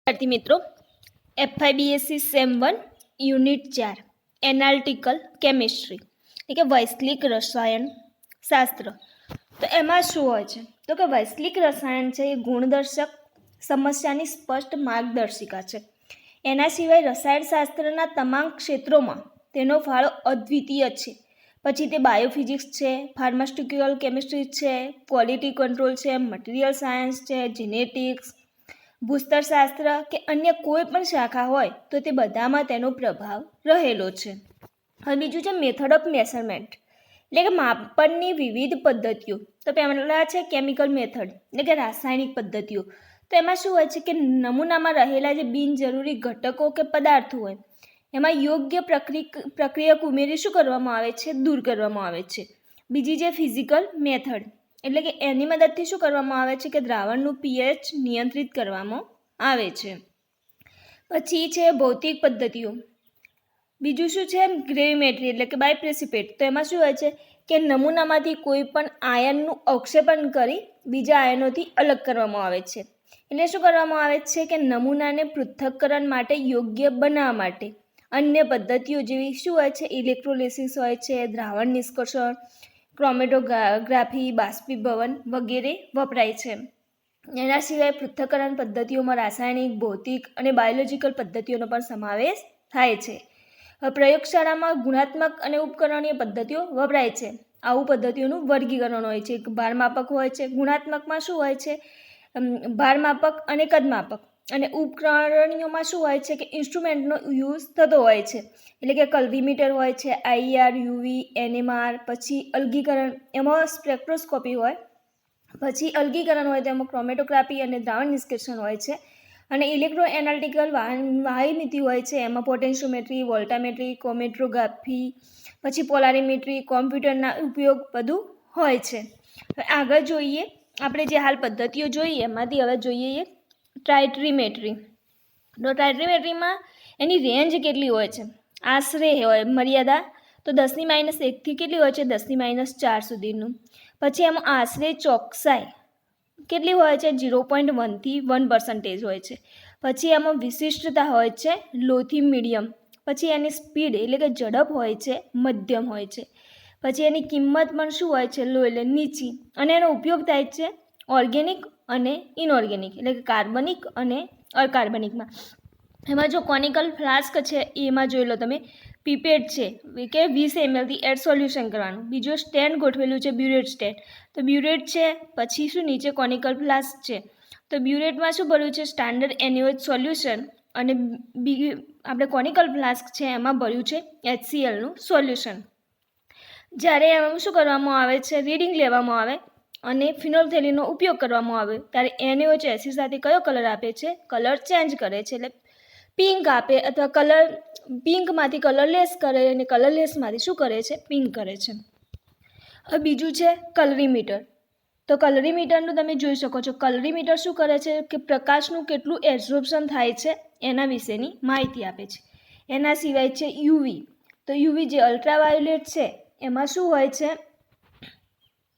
विद्यार्थी मित्रों, FIBSC same 1 unit 4 analytical chemistry એટલે કે વૈશ્લેષિક રસાયણ શાસ્ત્ર. તો એમાં શું હોય છે? તો કે વૈશ્લેષિક રસાયણ છે એ ગુણદર્શક સમસ્યાની સ્પષ્ટ માર્ગદર્શિકા છે. એના સિવાય રસાયણશાસ્ત્રના તમામ ક્ષેત્રોમાં તેનો ફાળો અદ્વિતીય છે. પછી તે બાયોફિઝિક્સ છે, ફાર્માસ્યુટિકલ કેમિસ્ટ્રી છે, ક્વોલિટી કંટ્રોલ છે, મટીરિયલ સાયન્સ છે, જેનેટિક્સ, ભૂસ્તરશાસ્ત્ર કે અન્ય કોઈ પણ શાખા હોય તો તે બધામાં તેનો પ્રભાવ રહેલો છે. હવે બીજું છે મેથડ ઓફ મેઝરમેન્ટ એટલે કે માપનની વિવિધ પદ્ધતિઓ. તો પહેલાં છે કેમિકલ મેથડ એટલે કે રાસાયણિક પદ્ધતિઓ. તો એમાં શું હોય છે કે નમૂનામાં રહેલા જે બિનજરૂરી ઘટકો કે પદાર્થો હોય એમાં યોગ્ય પ્રક્રિયક ઉમેરી શું કરવામાં આવે છે? દૂર કરવામાં આવે છે. બીજી છે ફિઝિકલ મેથડ એટલે કે એની મદદથી શું કરવામાં આવે છે કે દ્રાવણનું pH નિયંત્રિત કરવામાં આવે છે. પછી છે ભૌતિક પદ્ધતિઓ. બીજું શું છે? ગ્રેવિમેટ્રી એટલે કે બાયપ્રેસિપિટેટ. તો એમાં શું હોય છે કે નમૂનામાંથી કોઈ પણ આયનનું અવક્ષેપણ કરી બીજા આયનોથી અલગ કરવામાં આવે છે. એટલે શું કરવામાં આવે છે કે નમૂનાને પૃથ્થકરણ માટે યોગ્ય બનાવવા માટે અન્ય પદ્ધતિઓ જેવી શું હોય છે? ઇલેક્ટ્રોલિસિસ હોય છે, દ્રાવણ નિષ્કર્ષણ, ક્રોમેટોગ્રાફી, બાષ્પીભવન વગેરે વપરાય છે. એના સિવાય પૃથ્થકરણ પદ્ધતિઓમાં રાસાયણિક, ભૌતિક અને બાયોલોજિકલ પદ્ધતિઓનો પણ સમાવેશ થાય છે. પ્રયોગશાળામાં ગુણાત્મક અને ઉપકરણીય પદ્ધતિઓ વપરાય છે. આવું પદ્ધતિઓનું વર્ગીકરણ હોય છે. ભારમાપક હોય છે. ગુણાત્મકમાં શું હોય છે? ભારમાપક અને કદમાપક. અને ઉપકરણીઓમાં શું હોય છે કે ઇન્સ્ટ્રુમેન્ટનો યુઝ થતો હોય છે. એટલે કે કલરીમીટર હોય છે, IR, UV, NMR, પછી અલગીકરણ એમાં સ્પેક્ટ્રોસ્કોપી હોય, પછી અલગીકરણ હોય તો એમાં ક્રોમેટોગ્રાફી અને દ્રાવણ નિષ્કર્ષણ હોય છે. અને ઇલેક્ટ્રો એનાલિટિકલ વાહિનીતિ હોય છે, એમાં પોટેન્શિયોમેટ્રી, વોલ્ટામેટ્રી, ક્રોમેટોગ્રાફી, પછી પોલારીમેટ્રી, કોમ્પ્યુટરના ઉપયોગ બધું હોય છે. હવે આગળ જોઈએ આપણે જે હાલ પદ્ધતિઓ જોઈએ એમાંથી હવે જોઈએ ટાઇટ્રીમેટ્રી. તો ટાઇટ્રીમેટ્રીમાં એની રેન્જ કેટલી હોય છે? આશરે હોય મર્યાદા તો 10⁻1થી કેટલી હોય છે? 10⁻4 સુધીનું. પછી એમાં આશરે ચોકસાઈ કેટલી હોય છે? 0.1થી 1% હોય છે. પછી એમાં વિશિષ્ટતા હોય છે લો થી મીડિયમ. પછી એની સ્પીડ એટલે કે ઝડપ હોય છે મધ્યમ હોય છે. પછી એની કિંમત પણ શું હોય છે? લો એટલે નીચી. અને એનો ઉપયોગ થાય છે ઓર્ગેનિક અને ઇનઓર્ગેનિક એટલે કે કાર્બનિક અને અકાર્બનિકમાં. એમાં જો કોનિકલ ફ્લાસ્ક છે એમાં જોઈ લો તમે, પીપેટ છે કે 20 ml થી એડ સોલ્યુશન કરવાનું. બીજું સ્ટેન્ડ ગોઠવેલું છે બ્યુરેટ સ્ટેન્ડ. તો બ્યુરેટ છે, પછી શું નીચે કોનિકલ ફ્લાસ્ક છે. તો બ્યુરેટમાં શું ભર્યું છે? Standard NaOH solution. અને આપણે કોનિકલ ફ્લાસ્ક છે એમાં ભર્યું છે HClનું સોલ્યુશન. જ્યારે એમાં શું કરવામાં આવે છે? રીડિંગ લેવામાં આવે અને ફિનોલ્ફથેલિનનો ઉપયોગ કરવામાં આવે ત્યારે NaOH એસિડ સાથે કયો કલર આપે છે? કલર ચેન્જ કરે છે. એટલે પિંક આપે અથવા કલર પિંકમાંથી કલરલેસ કરે અને કલરલેસમાંથી શું કરે છે? પિંક કરે છે. હવે બીજું છે કલરીમીટર. તો કલરીમીટરનું તમે જોઈ શકો છો. કલરીમીટર શું કરે છે કે પ્રકાશનું કેટલું એબ્ઝોર્પ્શન થાય છે એના વિશેની માહિતી આપે છે. એના સિવાય છે UV. તો UV જે અલ્ટ્રાવાયોલેટ છે એમાં શું હોય છે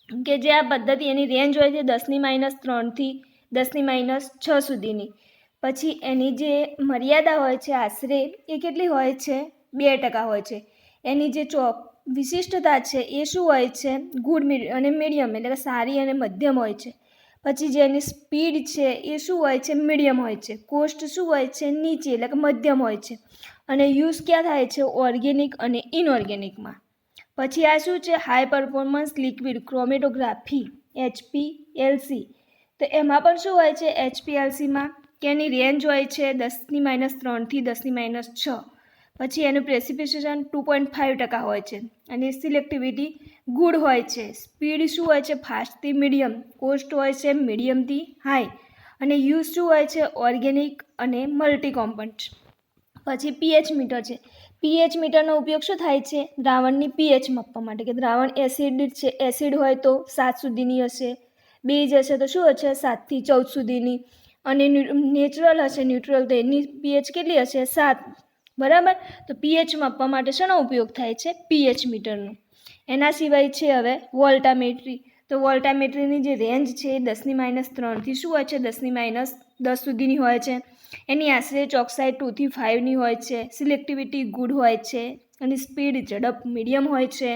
કે જે આ પદ્ધતિ એની રેન્જ હોય છે 10⁻3થી 10⁻6 સુધીની. પછી એની જે મર્યાદા હોય છે આશરે એ કેટલી હોય છે? 2% હોય છે. એની જે વિશિષ્ટતા છે એ શું હોય છે? ગુડ અને મીડિયમ એટલે કે સારી અને મધ્યમ હોય છે. પછી જે એની સ્પીડ છે એ શું હોય છે? મીડિયમ હોય છે. કોસ્ટ શું હોય છે? નીચી એટલે કે મધ્યમ હોય છે. અને યુઝ ક્યાં થાય છે? ઓર્ગેનિક અને ઇનઓર્ગેનિકમાં. પછી આ શું છે? High performance liquid chromatography HPLC. તો એમાં પણ શું હોય છે HPLCમાં કે એની રેન્જ હોય છે 10⁻3થી 10⁻6. પછી એનું પ્રેસિપિટેશન 2.5% હોય છે. અને સિલેક્ટિવિટી ગુડ હોય છે. સ્પીડ શું હોય છે? ફાસ્ટથી મીડિયમ. કોસ્ટ હોય છે મીડિયમથી હાઈ. અને યુઝ શું હોય છે? ઓર્ગેનિક અને મલ્ટી કોમ્પોનન્ટ. પછી pH મીટર છે. pH મીટરનો ઉપયોગ શું થાય છે? દ્રાવણની pH માપવા માટે કે દ્રાવણ એસિડ છે, એસિડ હોય તો 7 સુધીની હશે, બેઝ હશે તો શું હશે? 7થી 14 સુધીની. અને નેચરલ હશે ન્યુટ્રલ તો એની pH કેટલી હશે? 7. બરાબર. તો pH માપવા માટે શાનો ઉપયોગ થાય છે? pH મીટરનો. એના સિવાય છે હવે વોલ્ટામેટ્રી. તો વોલ્ટામેટ્રીની જે રેન્જ છે એ 10⁻3થી શું હોય છે? 10⁻10 સુધીની હોય છે. એની આશરે ચોકસાઈ 2 થી 5ની હોય છે, સિલેક્ટિવિટી ગુડ હોય છે, અને સ્પીડ ઝડપ મીડિયમ હોય છે,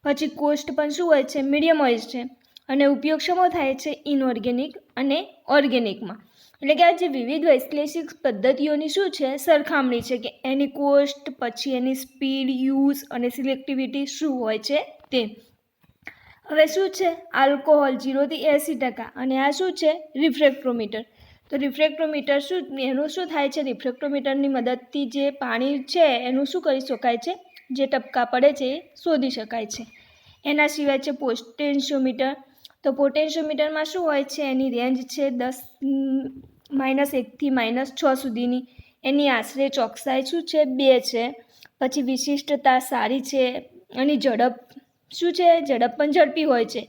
પછી કોસ્ટ પણ શું હોય છે, મીડિયમ હોય છે, અને ઉપયોગ શેમાં થાય છે, ઇનઓર્ગેનિક અને ઓર્ગેનિકમાં. એટલે કે આ જે વિવિધ વૈશ્લેષિક પદ્ધતિઓની શું છે, સરખામણી છે કે એની કોસ્ટ, પછી એની સ્પીડ, યુઝ અને સિલેક્ટિવિટી શું હોય છે તે. હવે શું છે, આલ્કોહોલ 0 થી 80%, અને આ શું છે, રિફ્રેક્ટ્રોમીટર. તો રિફ્રેક્ટ્રોમીટર એનું શું થાય છે, રિફ્રેક્ટ્રોમીટરની મદદથી જે પાણી છે એનું શું કરી શકાય છે, જે ટપકા પડે છે એ શોધી શકાય છે. એના સિવાય છે પોટેન્શિયોમીટર. તો પોટેન્શિયોમીટરમાં શું હોય છે, એની રેન્જ છે -1 થી -6 સુધીની. એની આશરે ચોકસાઈ શું છે, 2 છે. પછી વિશિષ્ટતા સારી છે. એની ઝડપ શું છે, ઝડપ પણ ઝડપી હોય છે.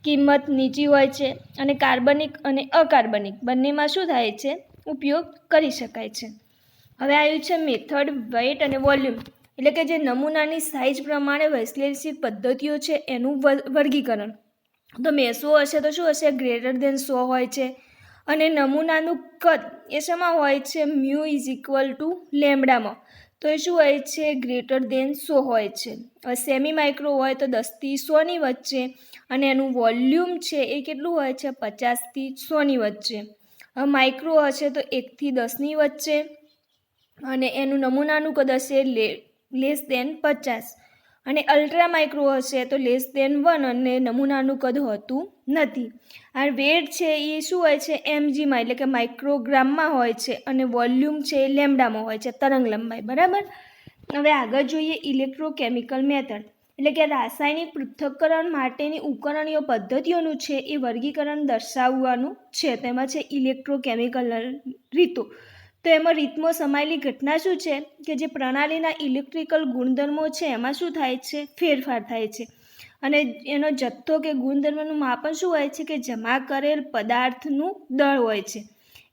કિંમત નીચી હોય છે, અને કાર્બનિક અને અકાર્બનિક બંનેમાં શું થાય છે, ઉપયોગ કરી શકાય છે. હવે આવ્યું છે મેથડ, વેઇટ અને વોલ્યુમ. એટલે કે જે નમૂનાની સાઇઝ પ્રમાણે વૈશ્લેષિક પદ્ધતિઓ છે એનું વર્ગીકરણ. તો મેસો હશે તો શું હશે, ગ્રેટર દેન 100 હોય છે. અને નમૂનાનું કદ એ શેમાં હોય છે, મ્યુ = લેમ્બડામાં. તો એ શું હોય છે, ગ્રેટર દેન 100 હોય છે. હવે સેમી માઇક્રો હોય તો 10 થી 100ની વચ્ચે, અને એનું વોલ્યુમ છે એ કેટલું હોય છે, 50 થી 100ની વચ્ચે. હવે માઇક્રો હશે તો 1 થી 10ની વચ્ચે, અને એનું નમૂનાનું કદ હશે <50, અને અલ્ટ્રા માઇક્રો હશે તો <1, અને નમૂનાનું કદ હોતું નથી. આ વેટ છે એ શું હોય છે, mgમાં એટલે કે માઇક્રોગ્રામમાં હોય છે, અને વોલ્યુમ છે એ લેમ્બડામાં હોય છે, તરંગ લંબાઈ. બરાબર. હવે આગળ જોઈએ ઇલેક્ટ્રોકેમિકલ મેથડ. એટલે કે રાસાયણિક પૃથ્થકરણ માટેની ઉપકરણીય પદ્ધતિઓનું છે એ વર્ગીકરણ દર્શાવવાનું છે. તેમાં છે ઇલેક્ટ્રોકેમિકલ રીતો. તો એમાં રીતમાં સમાયેલી ઘટના શું છે, કે જે પ્રણાલીના ઇલેક્ટ્રિકલ ગુણધર્મો છે એમાં શું થાય છે, ફેરફાર થાય છે. અને એનો જથ્થો કે ગુણધર્મનું માપન શું હોય છે, કે જમા કરેલ પદાર્થનું દળ હોય છે.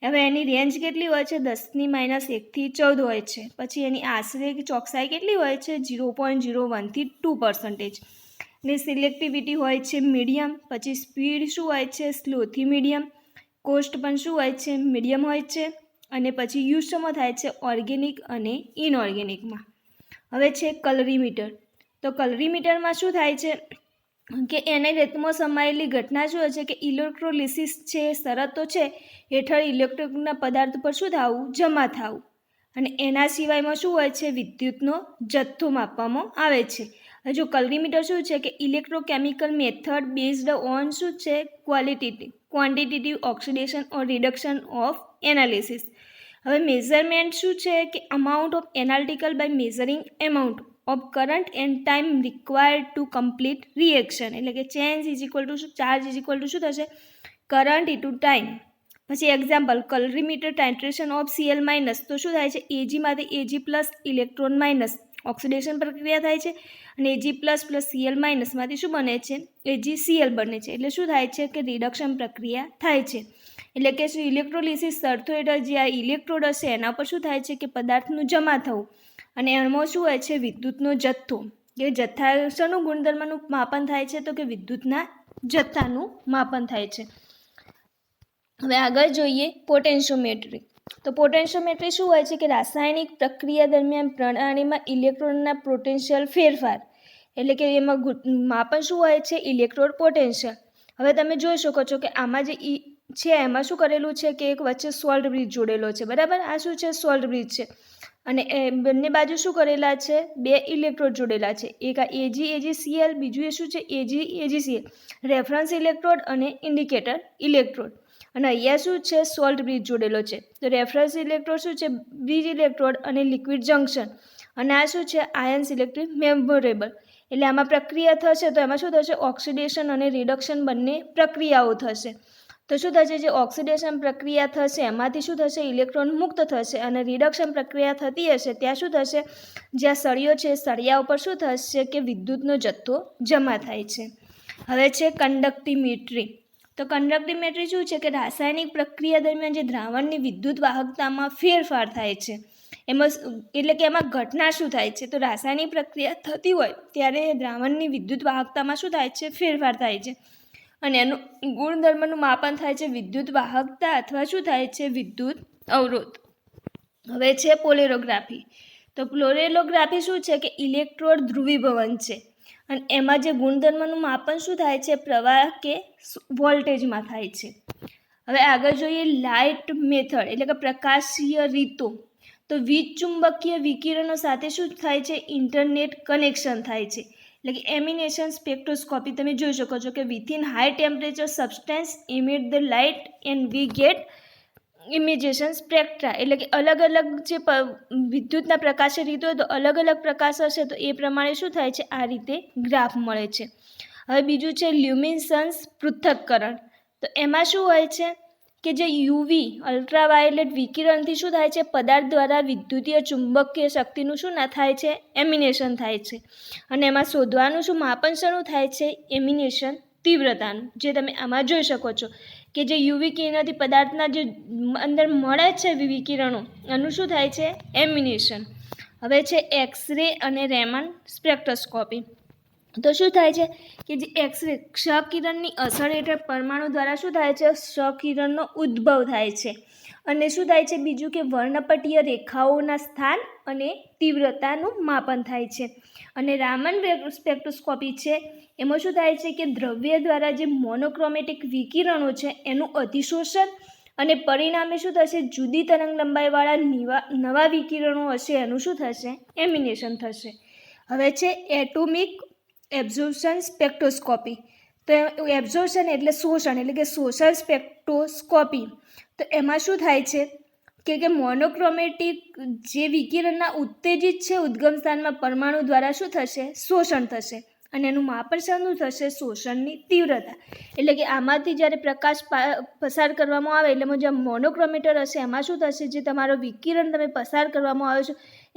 હવે એની રેન્જ કેટલી હોય છે, 10 - 1 થી 14 હોય છે. પછી એની આશરે ચોકસાઈ કેટલી હોય છે, 0.01 થી 2%. ને સિલેક્ટિવિટી હોય છે મીડિયમ. પછી સ્પીડ શું હોય છે, સ્લોથી મીડિયમ. કોસ્ટ પણ શું હોય છે, મીડિયમ હોય છે. અને પછી યુઝ શેમાં થાય છે, ઓર્ગેનિક અને ઇનઓર્ગેનિકમાં. હવે છે કલરીમીટર. તો કલરીમીટરમાં શું થાય છે, કે એને રેતમાં સમાયેલી ઘટના શું હોય છે, કે ઇલેક્ટ્રોલિસિસ છે શરતો છે હેઠળ ઇલેક્ટ્રોનના પદાર્થ પર શું થવું, જમા થવું. અને એના સિવાયમાં શું હોય છે, વિદ્યુતનો જથ્થો માપવામાં આવે છે. જો કલરીમીટર શું છે, કે ઇલેક્ટ્રોકેમિકલ મેથડ બેઝડ ઓન શું છે, quantitative oxidation or reduction of analysis. હવે મેઝરમેન્ટ શું છે, કે amount of analytical by measuring amount of current and time required to complete reaction. એટલે કે ચાર્જ શું થશે, કરંટ ઇન્ટુ ટાઈમ. પછી example, colorimeter titration of Cl-. તો શું થાય છે, Ag Ag+ electron minus oxidation પ્રક્રિયા થાય છે, અને Ag++ Cl- માંથી શું બને છે, AgCl બને છે. એટલે શું થાય છે, કે રિડક્શન પ્રક્રિયા થાય છે. એટલે કે શું ઇલેક્ટ્રોલિસિસ શરતો હેઠળ જે આ ઇલેક્ટ્રોડ હશે એના પર શું થાય છે, કે પદાર્થનું જમા થવું. અને એમાં શું હોય છે, વિદ્યુતનો જથ્થો. કે જથ્થા શાનું ગુણધર્મનું માપન થાય છે, તો કે વિદ્યુતના જથ્થાનું માપન થાય છે. હવે આગળ જોઈએ પોટેન્શિયોમેટ્રી. તો પોટેન્શિયોમેટ્રી શું હોય છે, કે રાસાયણિક પ્રક્રિયા દરમિયાન પ્રણાલીમાં ઇલેક્ટ્રોનના પોટેન્શિયલ ફેરફાર. એટલે કે એમાં માપન શું હોય છે, ઇલેક્ટ્રોડ પોટેન્શિયલ. હવે તમે જોઈ શકો છો કે આમાં જે છે એમાં શું કરેલું છે, કે એક વચ્ચે સોલ્ટ બ્રિજ જોડેલો છે. બરાબર. આ શું છે, સોલ્ટ બ્રિજ છે. અને એ બંને બાજુ શું કરેલા છે, 2 ઇલેક્ટ્રોડ જોડેલા છે. એક આ AgCl, બીજું એ શું છે, AgCl. રેફરન્સ ઇલેક્ટ્રોડ અને ઇન્ડિકેટર ઇલેક્ટ્રોડ. અને અહીંયા શું છે, સોલ્ટ બ્રિજ જોડેલો છે. તો રેફરન્સ ઇલેક્ટ્રોડ શું છે, બ્રિજ ઇલેક્ટ્રોડ અને લિક્વિડ જંકશન. અને આ શું છે, આયન્સ ઇલેક્ટ્રિક મેમ્બરેબલ. એટલે આમાં પ્રક્રિયા થશે તો એમાં શું થશે, ઓક્સિડેશન અને રિડક્શન બંને પ્રક્રિયાઓ થશે. તો શું થશે, જે ઓક્સિડેશન પ્રક્રિયા થશે એમાંથી શું થશે, ઇલેક્ટ્રોન મુક્ત થશે. અને રિડક્શન પ્રક્રિયા થતી હશે ત્યાં શું થશે, જ્યાં સળિયો છે સળિયા ઉપર શું થશે, કે વિદ્યુતનો જથ્થો જમા થાય છે. હવે છે કંડક્ટિમેટ્રી. તો કંડક્ટિમેટ્રી શું છે, કે રાસાયણિક પ્રક્રિયા દરમિયાન જે દ્રાવણની વિદ્યુત વાહકતામાં ફેરફાર થાય છે એમાં, એટલે કે એમાં ઘટના શું થાય છે, તો રાસાયણિક પ્રક્રિયા થતી હોય ત્યારે દ્રાવણની વિદ્યુત વાહકતામાં શું થાય છે, ફેરફાર થાય છે. અને એનું ગુણધર્મનું માપન થાય છે વિદ્યુત વાહકતા અથવા શું થાય છે, વિદ્યુત અવરોધ. હવે છે પોલેરોગ્રાફી. તો પોલેરોગ્રાફી શું છે કે ઇલેક્ટ્રોડ ધ્રુવીભવન છે અને એમાં જે ગુણધર્મનું માપન શું થાય છે, પ્રવાહ કે વોલ્ટેજમાં થાય છે. હવે આગળ જોઈએ લાઇટ મેથડ એટલે કે પ્રકાશીય રીતો. તો વીજ ચુંબકીય વિકિરણો સાથે શું થાય છે, ઇન્ટરનેટ કનેક્શન થાય છે. એટલે કે એમિનેશન સ્પેક્ટ્રોસ્કોપી તમે જોઈ શકો છો કે within high temperature substance emit the light and we get emission spectra. એટલે કે અલગ અલગ જે વિદ્યુતના પ્રકાશીય રીતો હોય તો અલગ અલગ પ્રકાશ હશે તો એ પ્રમાણે શું થાય છે, આ રીતે ગ્રાફ મળે છે. હવે બીજું છે લ્યુમિનસન્સ પૃથ્થકરણ. તો એમાં શું હોય છે કે જે યુવી અલ્ટ્રાવાયોલેટ વિકિરણથી શું થાય છે, પદાર્થ દ્વારા વિદ્યુતીય ચુંબકીય શક્તિનું શું ના થાય છે, એમિનેશન થાય છે. અને એમાં શોધવાનું શું માપન શરૂ થાય છે, એમિનેશન તીવ્રતાનું, જે તમે આમાં જોઈ શકો છો કે જે યુવી કિરણોથી પદાર્થના જે અંદર મળે છે વિકિરણો એનું શું થાય છે, એમિનેશન. હવે છે એક્સરે અને રેમન સ્પેક્ટ્રોસ્કોપી. તો શું થાય છે કે જે એક્સરે ક્ષકિરણની અસર હેઠળ પરમાણુ દ્વારા શું થાય છે, ક્ષકિરણનો ઉદ્ભવ થાય છે. અને શું થાય છે બીજું કે વર્ણપટીય રેખાઓના સ્થાન અને તીવ્રતાનું માપન થાય છે. અને રામન સ્પેક્ટ્રોસ્કોપી છે એમાં શું થાય છે કે દ્રવ્ય દ્વારા જે મોનોક્રોમેટિક વિકિરણો છે એનું અધિશોષણ અને પરિણામે શું થશે, જુદી તરંગ લંબાઈવાળા નવા વિકિરણો હશે એનું શું થશે, એમિનેશન થશે. હવે છે એટોમિક એબ્ઝોર્પ્શન સ્પેક્ટ્રોસ્કોપી. તો એબ્ઝોર્પ્શન એટલે શોષણ એટલે કે શોષણ સ્પેક્ટ્રોસ્કોપી. તો એમાં શું થાય છે કે મોનોક્રોમેટિક જે વિકિરણના ઉત્તેજિત છે ઉદ્ગમ સ્થાનમાં પરમાણુ દ્વારા શું થશે, શોષણ થશે. અને એનું માપન શાનું થશે, શોષણની તીવ્રતા. એટલે કે આમાંથી જ્યારે પ્રકાશ પસાર કરવામાં આવે એટલે જે મોનોક્રોમેટર હશે એમાં શું થશે, જે તમારો વિકિરણ તમે પસાર કરવામાં આવે છે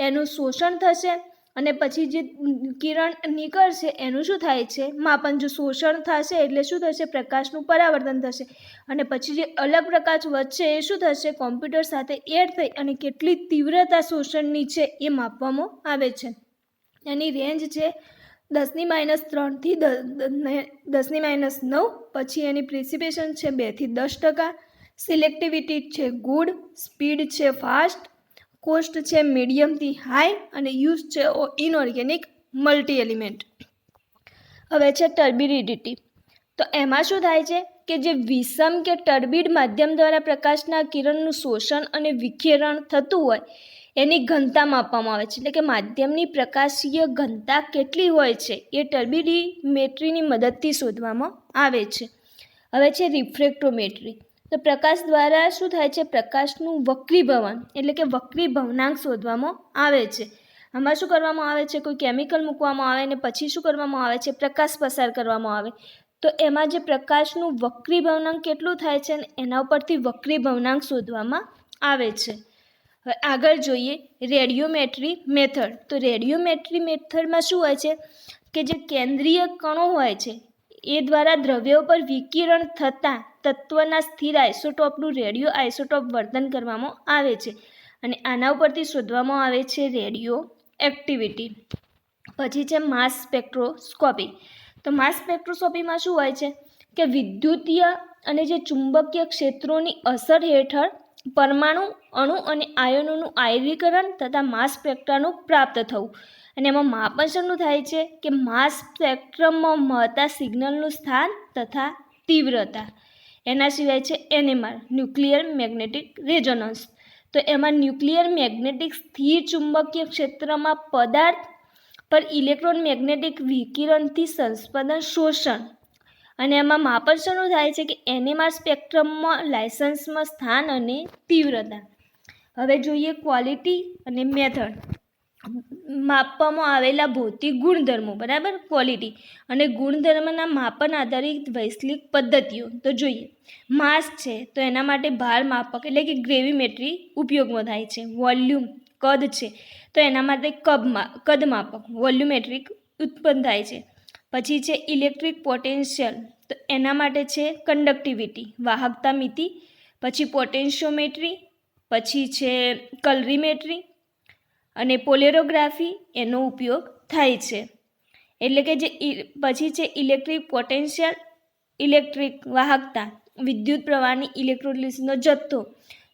એનું શોષણ થશે. અને પછી જે કિરણ નીકળશે એનું શું થાય છે, માપન. જો શોષણ થશે એટલે શું થશે, પ્રકાશનું પરાવર્તન થશે. અને પછી જે અલગ પ્રકાશ વધશે એ શું થશે, કોમ્પ્યુટર સાથે એડ થઈ અને કેટલી તીવ્રતા શોષણની છે એ માપવામાં આવે છે. એની રેન્જ છે 10⁻³ થી 10⁻⁹. પછી એની પ્રિસિપિટેશન છે 2 થી 10%. સિલેક્ટિવિટી છે ગુડ, સ્પીડ છે ફાસ્ટ, કોસ્ટ છે મીડિયમથી હાઈ અને યુઝ છે ઇનઓર્ગેનિક મલ્ટી એલિમેન્ટ. હવે છે ટર્બિડિટી. તો એમાં શું થાય છે કે જે વિષમ કે ટર્બિડ માધ્યમ દ્વારા પ્રકાશના કિરણનું શોષણ અને વિખેરણ થતું હોય એની ઘનતા માપવામાં આવે છે. એટલે કે માધ્યમની પ્રકાશીય ઘનતા કેટલી હોય છે એ ટર્બિડિમેટ્રીની મદદથી શોધવામાં આવે છે. હવે છે રિફ્રેક્ટોમેટ્રી. તો પ્રકાશ દ્વારા શું થાય છે, પ્રકાશનું વક્રીભવન એટલે કે વક્રીભવનાંક શોધવામાં આવે છે. આમાં શું કરવામાં આવે છે, કોઈ કેમિકલ મૂકવામાં આવે અને પછી શું કરવામાં આવે છે, પ્રકાશ પસાર કરવામાં આવે. તો એમાં જે પ્રકાશનું વક્રીભવનાંક કેટલું થાય છે એના ઉપરથી વક્રીભવનાંક શોધવામાં આવે છે. હવે આગળ જોઈએ રેડિયોમેટ્રી મેથડ. તો રેડિયોમેટ્રી મેથડમાં શું હોય છે કે જે કેન્દ્રીય કણો હોય છે એ દ્વારા દ્રવ્યો પર વિકિરણ થતાં તત્વના સ્થિર આઇસોટોપનું રેડિયો આઇસોટોપ વર્તન કરવામાં આવે છે. અને આના ઉપરથી શોધવામાં આવે છે રેડિયો એક્ટિવિટી. પછી છે માસ સ્પેક્ટ્રોસ્કોપી. તો માસ સ્પેક્ટ્રોસ્કોપીમાં શું હોય છે કે વિદ્યુતીય અને જે ચુંબકીય ક્ષેત્રોની અસર હેઠળ પરમાણુ, અણુ અને આયનોનું આયનીકરણ તથા માસ સ્પેક્ટ્રાનું પ્રાપ્ત થવું. અને એમાં માપન શેનું થાય છે કે માસ સ્પેક્ટ્રમમાં મળતા સિગ્નલનું સ્થાન તથા તીવ્રતા. એના સિવાય છે NMR ન્યુક્લિયર મેગ્નેટિક રેઝોનન્સ. તો એમાં ન્યુક્લિયર મેગ્નેટિક સ્થિર ચુંબકીય ક્ષેત્રમાં પદાર્થ પર ઇલેક્ટ્રોન મેગ્નેટિક વિકિરણથી સંસ્પંદન શોષણ. અને એમાં માપન શેનું થાય છે કે NMR સ્પેક્ટ્રમમાં લાયસન્સમાં સ્થાન અને તીવ્રતા. હવે જોઈએ ક્વોલિટી અને મેથડ. માપવામાં આવેલા ભૌતિક ગુણધર્મો, બરાબર, ક્વોલિટી અને ગુણધર્મના માપન આધારિત વૈશ્વિક પદ્ધતિઓ. તો જોઈએ માસ છે તો એના માટે ભાર માપક એટલે કે ગ્રેવિમેટ્રી ઉપયોગમાં થાય છે. વોલ્યુમ કદ છે તો એના માટે કદ માપક વોલ્યુમેટ્રિક ઉત્પન્ન થાય છે. પછી છે ઇલેક્ટ્રિક પોટેન્શિયલ. તો એના માટે છે કંડક્ટિવિટી વાહકતા મિતિ. પછી પોટેન્શિયોમેટ્રી, પછી છે કલરીમેટ્રી અને પોલેરોગ્રાફી એનો ઉપયોગ થાય છે. એટલે કે જે પછી છે ઇલેક્ટ્રિક પોટેન્શિયલ, ઇલેક્ટ્રિક વાહકતા, વિદ્યુત પ્રવાહની ઇલેક્ટ્રોલિસિસનો જથ્થો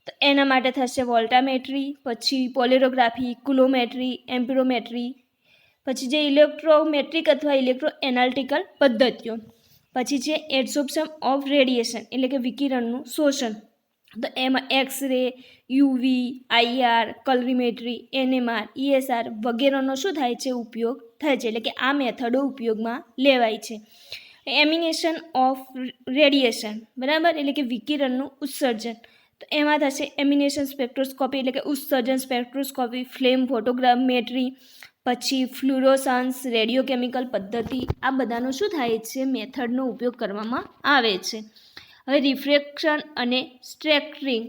તો એના માટે થશે વોલ્ટામેટ્રી, પછી પોલેરોગ્રાફી, કુલોમેટ્રી, એમ્પિરોમેટ્રી, પછી જે ઇલેક્ટ્રોમેટ્રિક અથવા ઇલેક્ટ્રો એનાલિટિકલ પદ્ધતિઓ, પછી છે એબ્સોર્પ્શન ઓફ રેડિયેશન એટલે કે વિકિરણનું શોષણ, તો એમાં x ray, UV, IR, colorimetry, NMR, ESR વગેરેનો શું થાય છે ઉપયોગ થાય છે, એટલે કે આ મેથડો ઉપયોગમાં લેવાય છે. એમિનેશન ઓફ રેડિયેશન, બરાબર, એટલે કે વિકિરણનું ઉત્સર્જન, તો એમાં થશે એમિનેશન સ્પેક્ટ્રોસ્કોપી એટલે કે ઉત્સર્જન સ્પેક્ટ્રોસ્કોપી, ફ્લેમ ફોટોગ્રામેટ્રી, પછી ફ્લુરોસન્સ, રેડિયોકેમિકલ પદ્ધતિ, આ બધાનો શું થાય છે મેથડનો ઉપયોગ કરવામાં આવે છે. હવે રિફ્રેક્શન અને સ્ટ્રેક્ટરિંગ,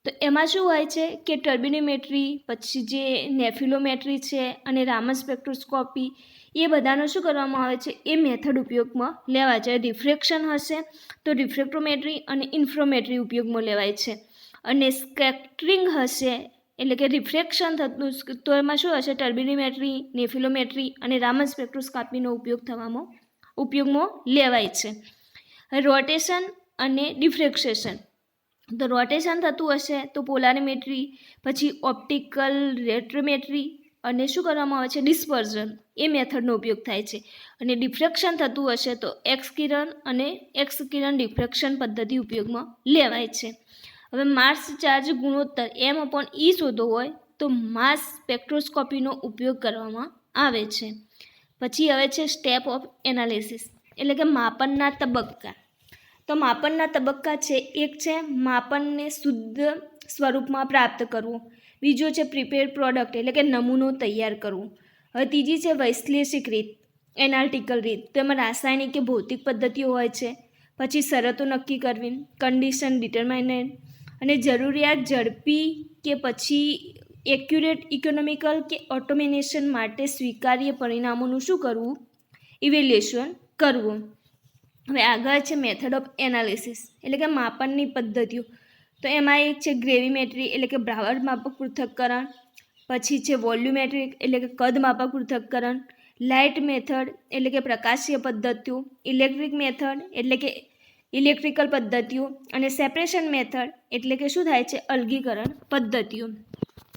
તો એમાં શું હોય છે કે ટર્બિનોમેટ્રી, પછી જે નેફિલોમેટ્રી છે અને રામન સ્પેક્ટ્રોસ્કોપી, એ બધાનો શું કરવામાં આવે છે એ મેથડ ઉપયોગમાં લેવાય છે. રિફ્રેક્શન હશે તો રિફ્રેક્ટોમેટ્રી અને ઇન્ફ્રોમેટ્રી ઉપયોગમાં લેવાય છે, અને સ્કેટરિંગ હશે એટલે કે રિફ્રેક્શન થતું તો એમાં શું હશે ટર્બિનોમેટ્રી, નેફિલોમેટ્રી અને રામન સ્પેક્ટ્રોસ્કોપીનો ઉપયોગમાં લેવાય છે. રોટેશન અને ડિફ્રેક્શન, તો રોટેશન થતું હશે તો પોલારીમેટ્રી, પછી ઓપ્ટિકલ રેટ્રોમેટ્રી અને શું કરવામાં આવે છે ડિસ્પર્ઝન, એ મેથડનો ઉપયોગ થાય છે. અને ડિફ્રેક્શન થતું હશે તો એક્સ કિરણ અને એક્સ કિરણ ડિફ્રેક્શન પદ્ધતિ ઉપયોગમાં લેવાય છે. હવે માસ ચાર્જ ગુણોત્તર M/E શોધવો હોય તો માસ સ્પેક્ટ્રોસ્કોપીનો ઉપયોગ કરવામાં આવે છે. પછી હવે છે સ્ટેપ ઓફ એનાલિસિસ એટલે કે માપનના તબક્કા. તો માપનના તબક્કા છે, એક છે માપનને શુદ્ધ સ્વરૂપમાં પ્રાપ્ત કરવું, બીજો છે પ્રિપેર પ્રોડક્ટ એટલે કે નમૂનો તૈયાર કરવું, હવે ત્રીજી છે વૈશ્લેષિક રીત એનાલિટિકલ રીત, તો એમાં રાસાયણિક કે ભૌતિક પદ્ધતિઓ હોય છે. પછી શરતો નક્કી કરવી કન્ડિશન ડિટરમાઇનેન્ટ, અને જરૂરિયાત ઝડપી કે પછી એક્યુરેટ ઇકોનોમિકલ કે ઓટોમેશન માટે સ્વીકાર્ય પરિણામોનું શું કરવું ઇવેલ્યુએશન કરવું. હવે આગળ છે મેથડ ઓફ એનાલિસિસ એટલે કે માપનની પદ્ધતિઓ, તો એમાં એક છે ગ્રેવિમેટ્રી એટલે કે બ્રાવર માપક પૃથ્થકરણ, પછી છે વોલ્યુમેટ્રિક એટલે કે કદ માપક પૃથ્થકરણ, લાઇટ મેથડ એટલે કે પ્રકાશીય પદ્ધતિઓ, ઇલેક્ટ્રિક મેથડ એટલે કે ઇલેક્ટ્રિકલ પદ્ધતિઓ, અને સેપરેશન મેથડ એટલે કે શું થાય છે અલગીકરણ પદ્ધતિઓ.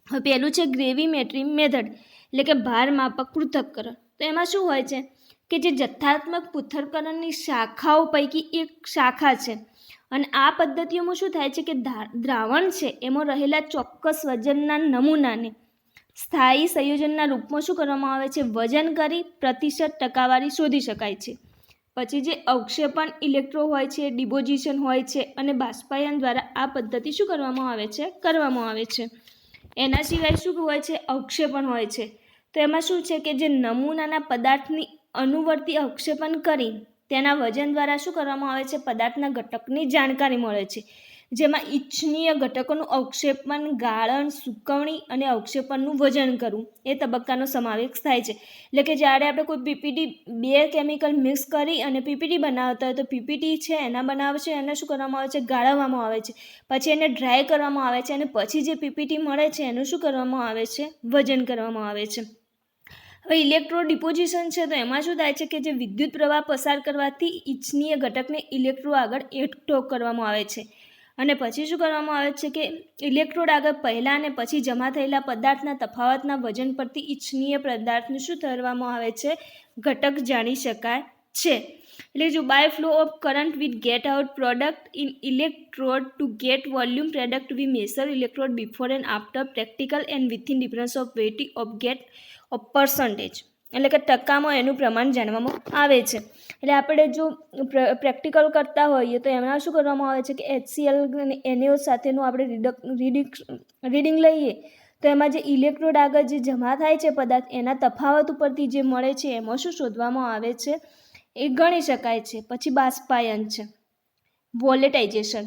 હવે પહેલું છે ગ્રેવિમેટ્રી મેથડ એટલે કે ભાર માપક પૃથ્થકરણ, તો એમાં શું હોય છે કે જે જથ્થાત્મક પૃથ્થકરણની શાખાઓ પૈકી એક શાખા છે, અને આ પદ્ધતિઓમાં શું થાય છે કે દ્રાવણ છે એમાં રહેલા ચોક્કસ વજનના નમૂનાને સ્થાયી સંયોજનના રૂપમાં શું કરવામાં આવે છે વજન કરી પ્રતિશત ટકાવારી શોધી શકાય છે. પછી જે અવક્ષેપણ ઇલેક્ટ્રો હોય છે, ડિપોઝિશન હોય છે, અને બાષ્પાયન દ્વારા આ પદ્ધતિ શું કરવામાં આવે છે. એના સિવાય શું હોય છે અવક્ષેપણ હોય છે, તો એમાં શું છે કે જે નમૂનાના પદાર્થની અનુવર્તી અવક્ષેપણ કરી તેના વજન દ્વારા શું કરવામાં આવે છે પદાર્થના ઘટકની જાણકારી મળે છે, જેમાં ઇચ્છનીય ઘટકોનું અવક્ષેપણ, ગાળણ, સૂકવણી અને અવક્ષેપણનું વજન કરવું એ તબક્કાનો સમાવેશ થાય છે. એટલે કે જ્યારે આપણે કોઈ પીપીટી બે કેમિકલ મિક્સ કરી અને પીપીટી બનાવતા હોય તો પીપીટી છે એના બનાવે છે એને શું કરવામાં આવે છે ગાળવવામાં આવે છે, પછી એને ડ્રાય કરવામાં આવે છે, અને પછી જે પીપીટી મળે છે એનું શું કરવામાં આવે છે વજન કરવામાં આવે છે. હવે ઇલેક્ટ્રો ડિપોઝિશન છે, તો એમાં શું થાય છે કે જે વિદ્યુત પ્રવાહ પસાર કરવાથી ઇચ્છનીય ઘટકને ઇલેક્ટ્રો આગળ એકઠો કરવામાં આવે છે, અને પછી શું કરવામાં આવે છે કે ઇલેક્ટ્રોડ આગળ પહેલાં અને પછી જમા થયેલા પદાર્થના તફાવતના વજન પરથી ઇચ્છનીય પદાર્થનું શું કરવામાં આવે છે ઘટક જાણી શકાય છે. એટલે જો by flow of current with get out product in electrode to get volume product we measure electrode before and after practical and within difference of weight of get of percentage એટલે કે ટકામાં એનું પ્રમાણ જાણવામાં આવે છે. એટલે આપણે જો પ્રેક્ટિકલ કરતા હોઈએ તો એમાં શું કરવામાં આવે છે કે HCl અને NaO સાથેનું આપણે રીડિંગ લઈએ તો એમાં જે ઇલેક્ટ્રોડ આગળ જે જમા થાય છે પદાર્થ એના તફાવત ઉપરથી જે મળે છે એમાં શું શોધવામાં આવે છે એ ગણી શકાય છે. પછી બાષ્પાયન છે, વોલેટાઇઝેશન,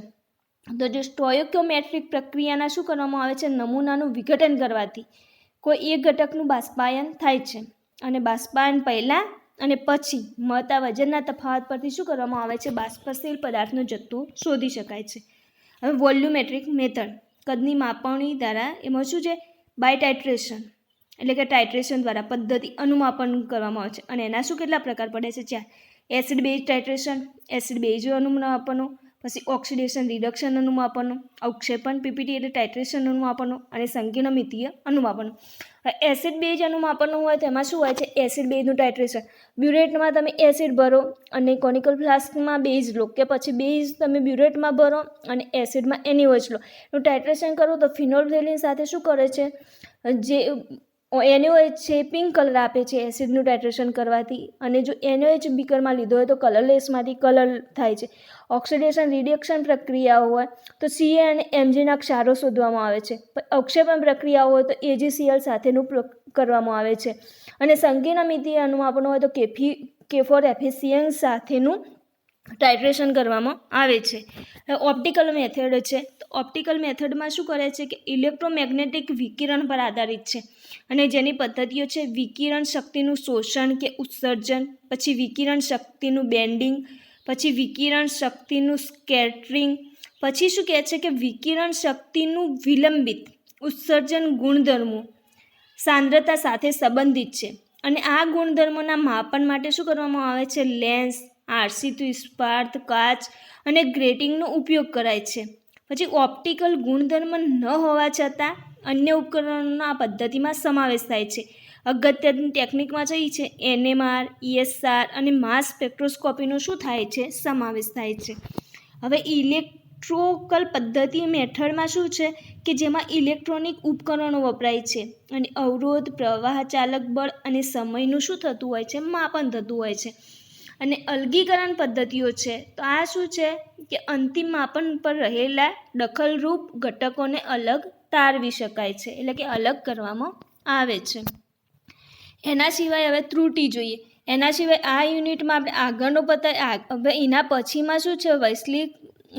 તો જે સ્ટોઇકિયોમેટ્રિક પ્રક્રિયાના શું કરવામાં આવે છે નમૂનાનું વિઘટન કરવાથી કોઈ એક ઘટકનું બાષ્પાયન થાય છે, અને બાષ્પાયન પહેલાં અને પછી મળતા વજનના તફાવત પરથી શું કરવામાં આવે છે બાષ્પશીલ પદાર્થનો જથ્થો શોધી શકાય છે. હવે વોલ્યુમેટ્રિક મેથડ કદની માપણી દ્વારા એમાં શું છે બાય ટાઇટ્રેશન એટલે કે ટાઇટ્રેશન દ્વારા પદ્ધતિ અનુમાપન કરવામાં આવે છે, અને એના શું કેટલા પ્રકાર પડે છે 4: acid base titration, acid base અનુમાપનો, પછી ઓક્સિડેશન રિડક્શન અનુમાપનો, અવક્ષેપણ પીપીટી એટલે ટાઇટ્રેશન અનુમાપનો અને સંકીર્ણ મિતીય અનુમાપનો. એસિડ બેઝ અનુમાપનો હોય તો એમાં શું હોય છે? Acid બેઝનું titration. બ્યુરેટમાં તમે એસિડ ભરો અને કોનિકલ ફ્લાસ્કમાં બેઝ લો, કે પછી બેઝ તમે બ્યુરેટમાં ભરો અને એસિડમાં NaOH લો. એનું ટાઇટ્રેશન કરો તો ફિનોલ્ફથેલિન સાથે શું કરે છે? જે NaOH છે પિંક કલર આપે છે એસિડનું ટાઇટ્રેશન કરવાથી, અને જો NaOH બીકરમાં લીધો હોય તો કલરલેસમાંથી કલર થાય છે. ઓક્સિડેશન રિડક્શન પ્રક્રિયાઓ હોય તો Ca અને Mgના ક્ષારો શોધવામાં આવે છે. અવક્ષેપણ પ્રક્રિયાઓ હોય તો AgCl સાથેનું કરવામાં આવે છે. અને સંકીર્ણ મિતીય અનુમાપનો હોય તો K4FeCN સાથેનું ટાઇટ્રેશન કરવામાં આવે છે. ઓપ્ટિકલ મેથડ છે. તો ઓપ્ટિકલ મેથડમાં શું કરે છે કે ઇલેક્ટ્રોમેગ્નેટિક વિકિરણ પર આધારિત છે, અને જેની પદ્ધતિઓ છે વિકિરણ શક્તિનું શોષણ કે ઉત્સર્જન, પછી વિકિરણ શક્તિનું બેન્ડિંગ, પછી વિકિરણ શક્તિનું સ્કેટરિંગ, પછી શું કહે છે કે વિકિરણ શક્તિનું વિલંબિત ઉત્સર્જન ગુણધર્મો સાંદ્રતા સાથે સંબંધિત છે. અને આ ગુણધર્મોના માપન માટે શું કરવામાં આવે છે? લેન્સ, RC તો ઇસ્પાત, કાચ અને ગ્રેટિંગનો ઉપયોગ કરાય છે. પછી ઓપ્ટિકલ ગુણધર્મ ન હોવા છતાં અન્ય ઉપકરણોનો આ પદ્ધતિમાં સમાવેશ થાય છે. અગત્યની ટેકનિકમાં જઈ છે NMR, ESR અને માસ સ્પેક્ટ્રોસ્કોપીનો શું થાય છે? સમાવેશ થાય છે. હવે ઇલેક્ટ્રોકલ પદ્ધતિ મેથડમાં શું છે કે જેમાં ઇલેક્ટ્રોનિક ઉપકરણો વપરાય છે અને અવરોધ, પ્રવાહ, ચાલક બળ અને સમયનું શું થતું હોય છે? માપન થતું હોય છે. અને અલગીકરણ પદ્ધતિઓ છે. તો આ શું છે કે અંતિમ માપન પર રહેલા દખલરૂપ ઘટકોને અલગ તારવી શકાય છે, એટલે કે અલગ કરવામાં આવે છે. એના સિવાય હવે ત્રુટિ જોઈએ. એના સિવાય આ યુનિટમાં આપણે આગળનો હવે એના પછીમાં શું છે?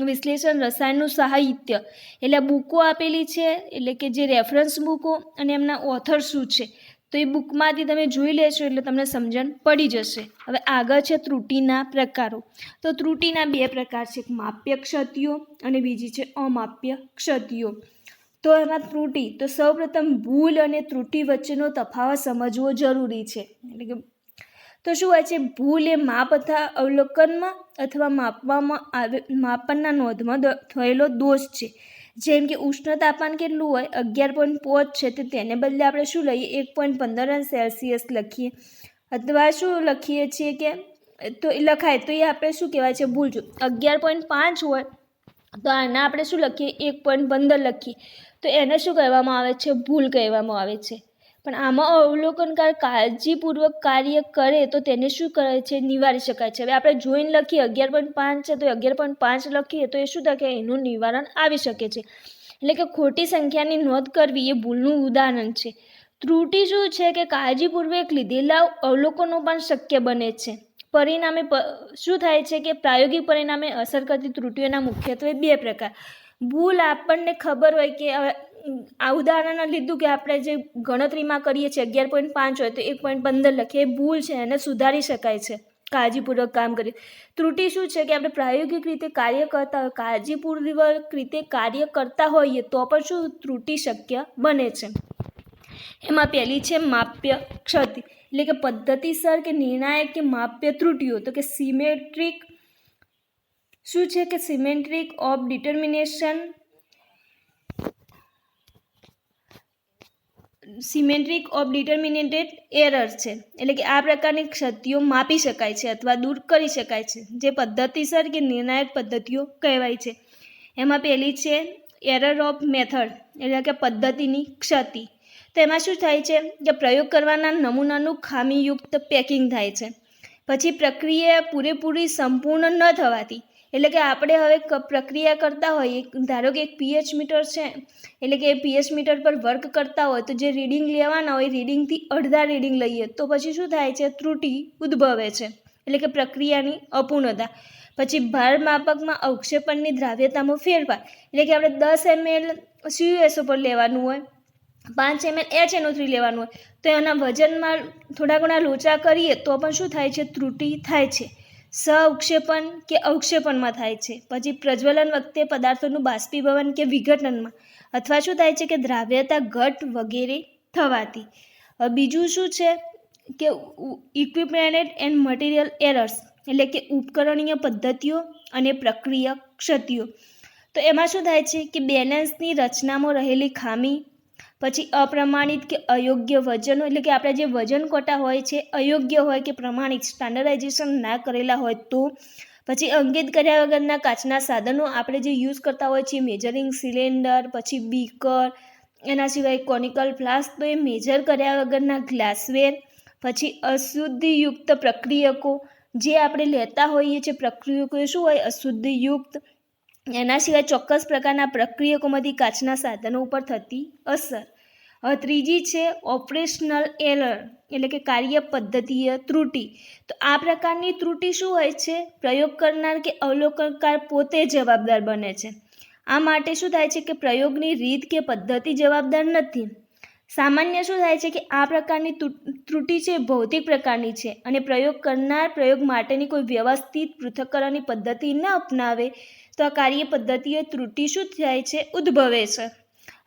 વિશ્લેષણ રસાયણનું સાહિત્ય, એટલે બુકો આપેલી છે, એટલે કે જે રેફરન્સ બુકો અને એમના ઓથર શું છે, તો એ બુકમાંથી તમે જોઈ લેશો એટલે તમને સમજણ પડી જશે. હવે આગળ છે ત્રુટિના પ્રકારો. તો ત્રુટિના 2 પ્રકાર છે, એક માપ્ય ક્ષતિઓ અને બીજી છે અમાપ્ય ક્ષતિઓ. તો એમાં ત્રુટિ, તો સૌપ્રથમ ભૂલ અને ત્રુટિ વચ્ચેનો તફાવત સમજવો જરૂરી છે. એટલે કે તો શું હોય છે? ભૂલ એ માપ અથવા અવલોકનમાં અથવા માપનના નોંધમાં થયેલો દોષ છે. જેમ કે ઉષ્ણ તાપમાન કેટલું હોય? 11.5 છે, તો તેને બદલે આપણે શું લઈએ? 1.15 સેલ્સિયસ લખીએ, અથવા શું લખીએ છીએ કે તો લખાય તો એ આપણે શું કહેવાય છે? ભૂલ. જો 11.5 હોય તો આના આપણે શું લખીએ? 1.15 લખીએ, તો એને શું કહેવામાં આવે છે? ભૂલ કહેવામાં આવે છે. પણ આમાં અવલોકનકાર કાળજીપૂર્વક કાર્ય કરે તો તેને શું કરે છે? નિવારી શકાય છે. હવે આપણે જોઈને લખીએ 11.5 છે તો 11.5 લખીએ તો એ શું થાય? એનું નિવારણ આવી શકે છે. એટલે કે ખોટી સંખ્યાની નોંધ કરવી એ ભૂલનું ઉદાહરણ છે. ત્રુટિ શું છે કે કાળજીપૂર્વક લીધેલા અવલોકનો પણ શક્ય બને છે. પરિણામે શું થાય છે કે પ્રાયોગિક પરિણામે અસર કરતી ત્રુટિઓના મુખ્યત્વે 2 પ્રકાર. ભૂલ આપણને ખબર હોય કે આ ઉદાહરણ લીધું કે આપણે જે ગણતરીમાં કરીએ છીએ 11.5 હોય તો 1.15 લખીએ, એ ભૂલ છે, એને સુધારી શકાય છે કાળજીપૂર્વક કામ કરીએ. ત્રુટિ શું છે કે આપણે પ્રાયોગિક રીતે કાર્ય કરતા હોય, કાળજીપૂર્વક રીતે કાર્ય કરતા હોઈએ તો પણ શું ત્રુટિ શક્ય બને છે. એમાં પહેલી છે માપ્ય ક્ષતિ, એટલે કે પદ્ધતિસર કે નિર્ણાયક કે માપ્ય ત્રુટિઓ. તો કે સિમેટ્રિક શું છે કે symmetric of determination, symmetric of determinated error છે. એટલે કે આ પ્રકારની ક્ષતિઓ માપી શકાય છે અથવા દૂર કરી શકાય છે, જે પદ્ધતિસર કે નિર્ણાયક પદ્ધતિઓ કહેવાય છે. એમાં પહેલી છે એરર ઓફ મેથડ, એટલે કે પદ્ધતિની ક્ષતિ. તો એમાં શું થાય છે કે પ્રયોગ કરવાના નમૂનાનું ખામીયુક્ત પેકિંગ થાય છે. પછી પ્રક્રિયા પૂરેપૂરી સંપૂર્ણ ન થવાથી, એટલે કે આપણે હવે પ્રક્રિયા કરતા હોઈએ, ધારો કે એક pH મીટર છે, એટલે કે pH મીટર પર વર્ક કરતા હોય તો જે રીડિંગ લેવાના હોય રીડિંગથી અડધા રીડિંગ લઈએ તો પછી શું થાય છે? ત્રુટિ ઉદ્ભવે છે, એટલે કે પ્રક્રિયાની અપૂર્ણતા. પછી ભાર માપકમાં અવક્ષેપણની દ્રાવ્યતામાં ફેરફાર, એટલે કે આપણે 10 ml CuSO પર લેવાનું હોય, 5 ml HNO3 લેવાનું હોય, તો એના વજનમાં થોડા ઘણા લોચા કરીએ તો પણ શું થાય છે? ત્રુટિ થાય છે. સઅવક્ષેપણ કે અવક્ષેપણમાં થાય છે. પછી પ્રજ્વલન વખતે પદાર્થોનું બાષ્પીભવન કે વિઘટનમાં, અથવા શું થાય છે કે દ્રાવ્યતા ઘટ વગેરે થવાથી. બીજું શું છે કે ઇક્વિપમેન્ટ એન્ડ મટીરિયલ એરર્સ, એટલે કે ઉપકરણીય પદ્ધતિઓ અને પ્રક્રિયા ક્ષતિઓ. તો એમાં શું થાય છે કે બેલેન્સની રચનામાં રહેલી ખામી, પછી અપ્રમાણિત કે અયોગ્ય વજનો, એટલે કે આપણે જે વજન કોટા હોય છે અયોગ્ય હોય કે પ્રમાણિત સ્ટાન્ડર્ડાઇઝેશન ના કરેલા હોય તો, પછી અંકિત કર્યા વગરના કાચના સાધનો આપણે જે યુઝ કરતા હોય છીએ, મેજરિંગ સિલિન્ડર, પછી બીકર, એના સિવાય કોનિકલ ફ્લાસ્ક, તો એ મેજર કર્યા વગરના ગ્લાસવેર, પછી અશુદ્ધિયુક્ત પ્રક્રિયકો જે આપણે લેતા હોઈએ છીએ, પ્રક્રિયકો એ શું હોય અશુદ્ધિયુક્ત, એના સિવાય ચોક્કસ પ્રકારના પ્રક્રિયકોમાંથી કાચના સાધનો ઉપર થતી અસર. હવે ત્રીજી છે ઓપરેશનલ એરર, એટલે કે કાર્ય પદ્ધતિય ત્રુટિ. તો આ પ્રકારની ત્રુટિ શું હોય છે, પ્રયોગ કરનાર કે અવલોકનકાર પોતે જવાબદાર બને છે. આ માટે શું થાય છે કે પ્રયોગની રીત કે પદ્ધતિ જવાબદાર નથી. સામાન્ય શું થાય છે કે આ પ્રકારની ત્રુટિ છે ભૌતિક પ્રકારની છે અને પ્રયોગ કરનાર પ્રયોગ માટેની કોઈ વ્યવસ્થિત પૃથ્થકરણની પદ્ધતિ ન અપનાવે તો આ કાર્ય પદ્ધતિએ ત્રુટિ શું થાય છે ઉદ્ભવે છે.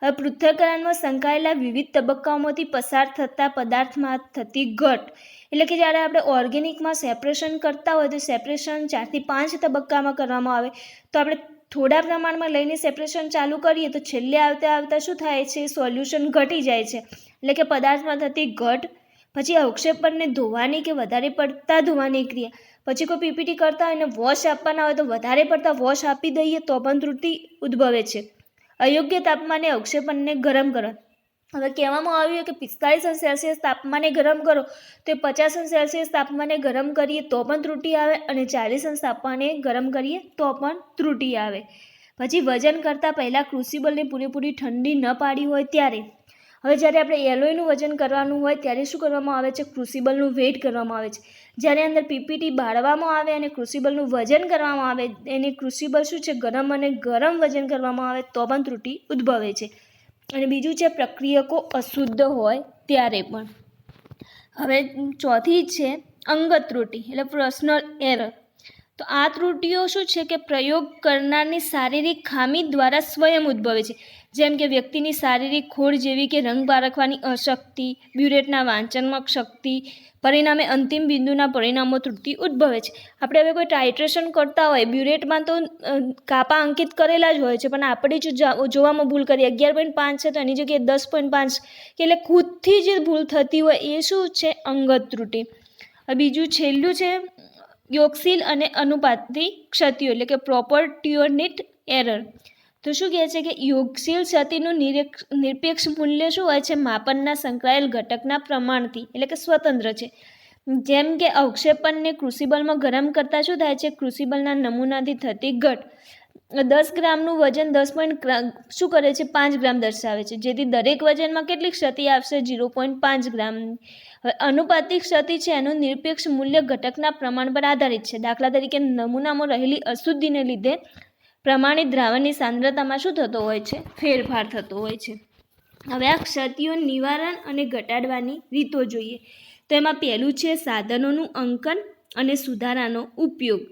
હવે પૃથ્થકરણમાં સંકળાયેલા વિવિધ તબક્કાઓમાંથી પસાર થતા પદાર્થમાં થતી ઘટ, એટલે કે જ્યારે આપણે ઓર્ગેનિકમાં સેપરેશન કરતા હોય તો સેપરેશન 4 થી 5 તબક્કામાં કરવામાં આવે, તો આપણે થોડા પ્રમાણમાં લઈને સેપરેશન ચાલુ કરીએ તો છેલ્લે આવતા શું થાય છે સોલ્યુશન ઘટી જાય છે, એટલે કે પદાર્થમાં થતી ઘટ. પછી અવક્ષેપણને ધોવાની કે વધારે પડતા ધોવાની ક્રિયા, પછી કોઈ પીપીટી કરતા હોય અને વોશ આપવાના હોય તો વધારે પડતા વોશ આપી દઈએ તો પણ ત્રુટિ ઉદ્ભવે છે. અયોગ્ય તાપમાને અવક્ષેપણને ગરમ કરો. હવે કહેવામાં આવ્યું કે 45°C તાપમાને ગરમ કરો, તો 50°C તાપમાને ગરમ કરીએ તો પણ ત્રુટિ આવે અને 40° તાપમાને ગરમ કરીએ તો પણ ત્રુટિ આવે. પછી વજન કરતાં પહેલાં ક્રુસિબલને પૂરેપૂરી ઠંડી ન પાડી હોય ત્યારે, હવે જ્યારે આપણે એલોયનું વજન કરવાનું હોય ત્યારે શું કરવામાં આવે છે, ક્રુસિબલનું વેઇટ કરવામાં આવે છે. જ્યારે અંદર પીપીટી બાળવામાં આવે અને ક્રુસિબલનું વજન કરવામાં આવે, એને ક્રુસિબલ શું છે ગરમ અને ગરમ વજન કરવામાં આવે તો પણ ત્રુટિ ઉદ્ભવે છે. અને બીજું છે પ્રક્રિયકો અશુદ્ધ હોય ત્યારે પણ. હવે ચોથી છે અંગત ત્રુટિ, એટલે પર્સનલ એરર. તો આ ત્રુટિઓ શું છે કે પ્રયોગ કરનારની શારીરિક ખામી દ્વારા સ્વયં ઉદ્ભવે છે, જેમ કે વ્યક્તિની શારીરિક ખોડ જેવી કે રંગ પારખવાની અશક્તિ, બ્યુરેટના વાંચનમાં શક્તિ, પરિણામે અંતિમ બિંદુના પરિણામો ત્રુટિ ઉદ્ભવે છે. આપણે હવે કોઈ ટાઇટ્રેશન કરતા હોય, બ્યુરેટમાં તો કાપા અંકિત કરેલા જ હોય છે, પણ આપણે જો જોવામાં ભૂલ કરીએ 11.5 છે તો એની જગ્યાએ 10.5, એટલે ખુદથી જે ભૂલ થતી હોય એ શું છે અંગત ત્રુટિ. બીજું છેલ્લું છે યોગશીલ અને અનુપાતિક ક્ષતિઓ, એટલે કે પ્રોપોર્ટિયોનિટ એરર. તો શું કહે છે કે યોગશીલ ક્ષતિનું નિરપેક્ષ મૂલ્ય શું હોય છે માપનના સંકળાયેલ ઘટકના પ્રમાણથી, એટલે કે સ્વતંત્ર છે. જેમ કે અવક્ષેપણને ક્રુસિબલમાં ગરમ કરતાં શું થાય છે, ક્રુસિબલના નમૂનાથી થતી ઘટ. 10 ગ્રામનું વજન 5 ગ્રામ દર્શાવે છે, જેથી દરેક વજનમાં કેટલી ક્ષતિ આવશે 0.5 ગ્રામ. હવે અનુપાતિક ક્ષતિ છે એનું નિરપેક્ષ મૂલ્ય ઘટકના પ્રમાણ પર આધારિત છે. દાખલા તરીકે નમૂનામાં રહેલી અશુદ્ધિને લીધે પ્રમાણિત દ્રાવણની સાંદ્રતામાં શું થતો હોય છે, ફેરફાર થતો હોય છે. હવે આ ક્ષતિઓ નિવારણ અને ઘટાડવાની રીતો જોઈએ. તો એમાં પહેલું છે સાધનોનું અંકન અને સુધારાનો ઉપયોગ.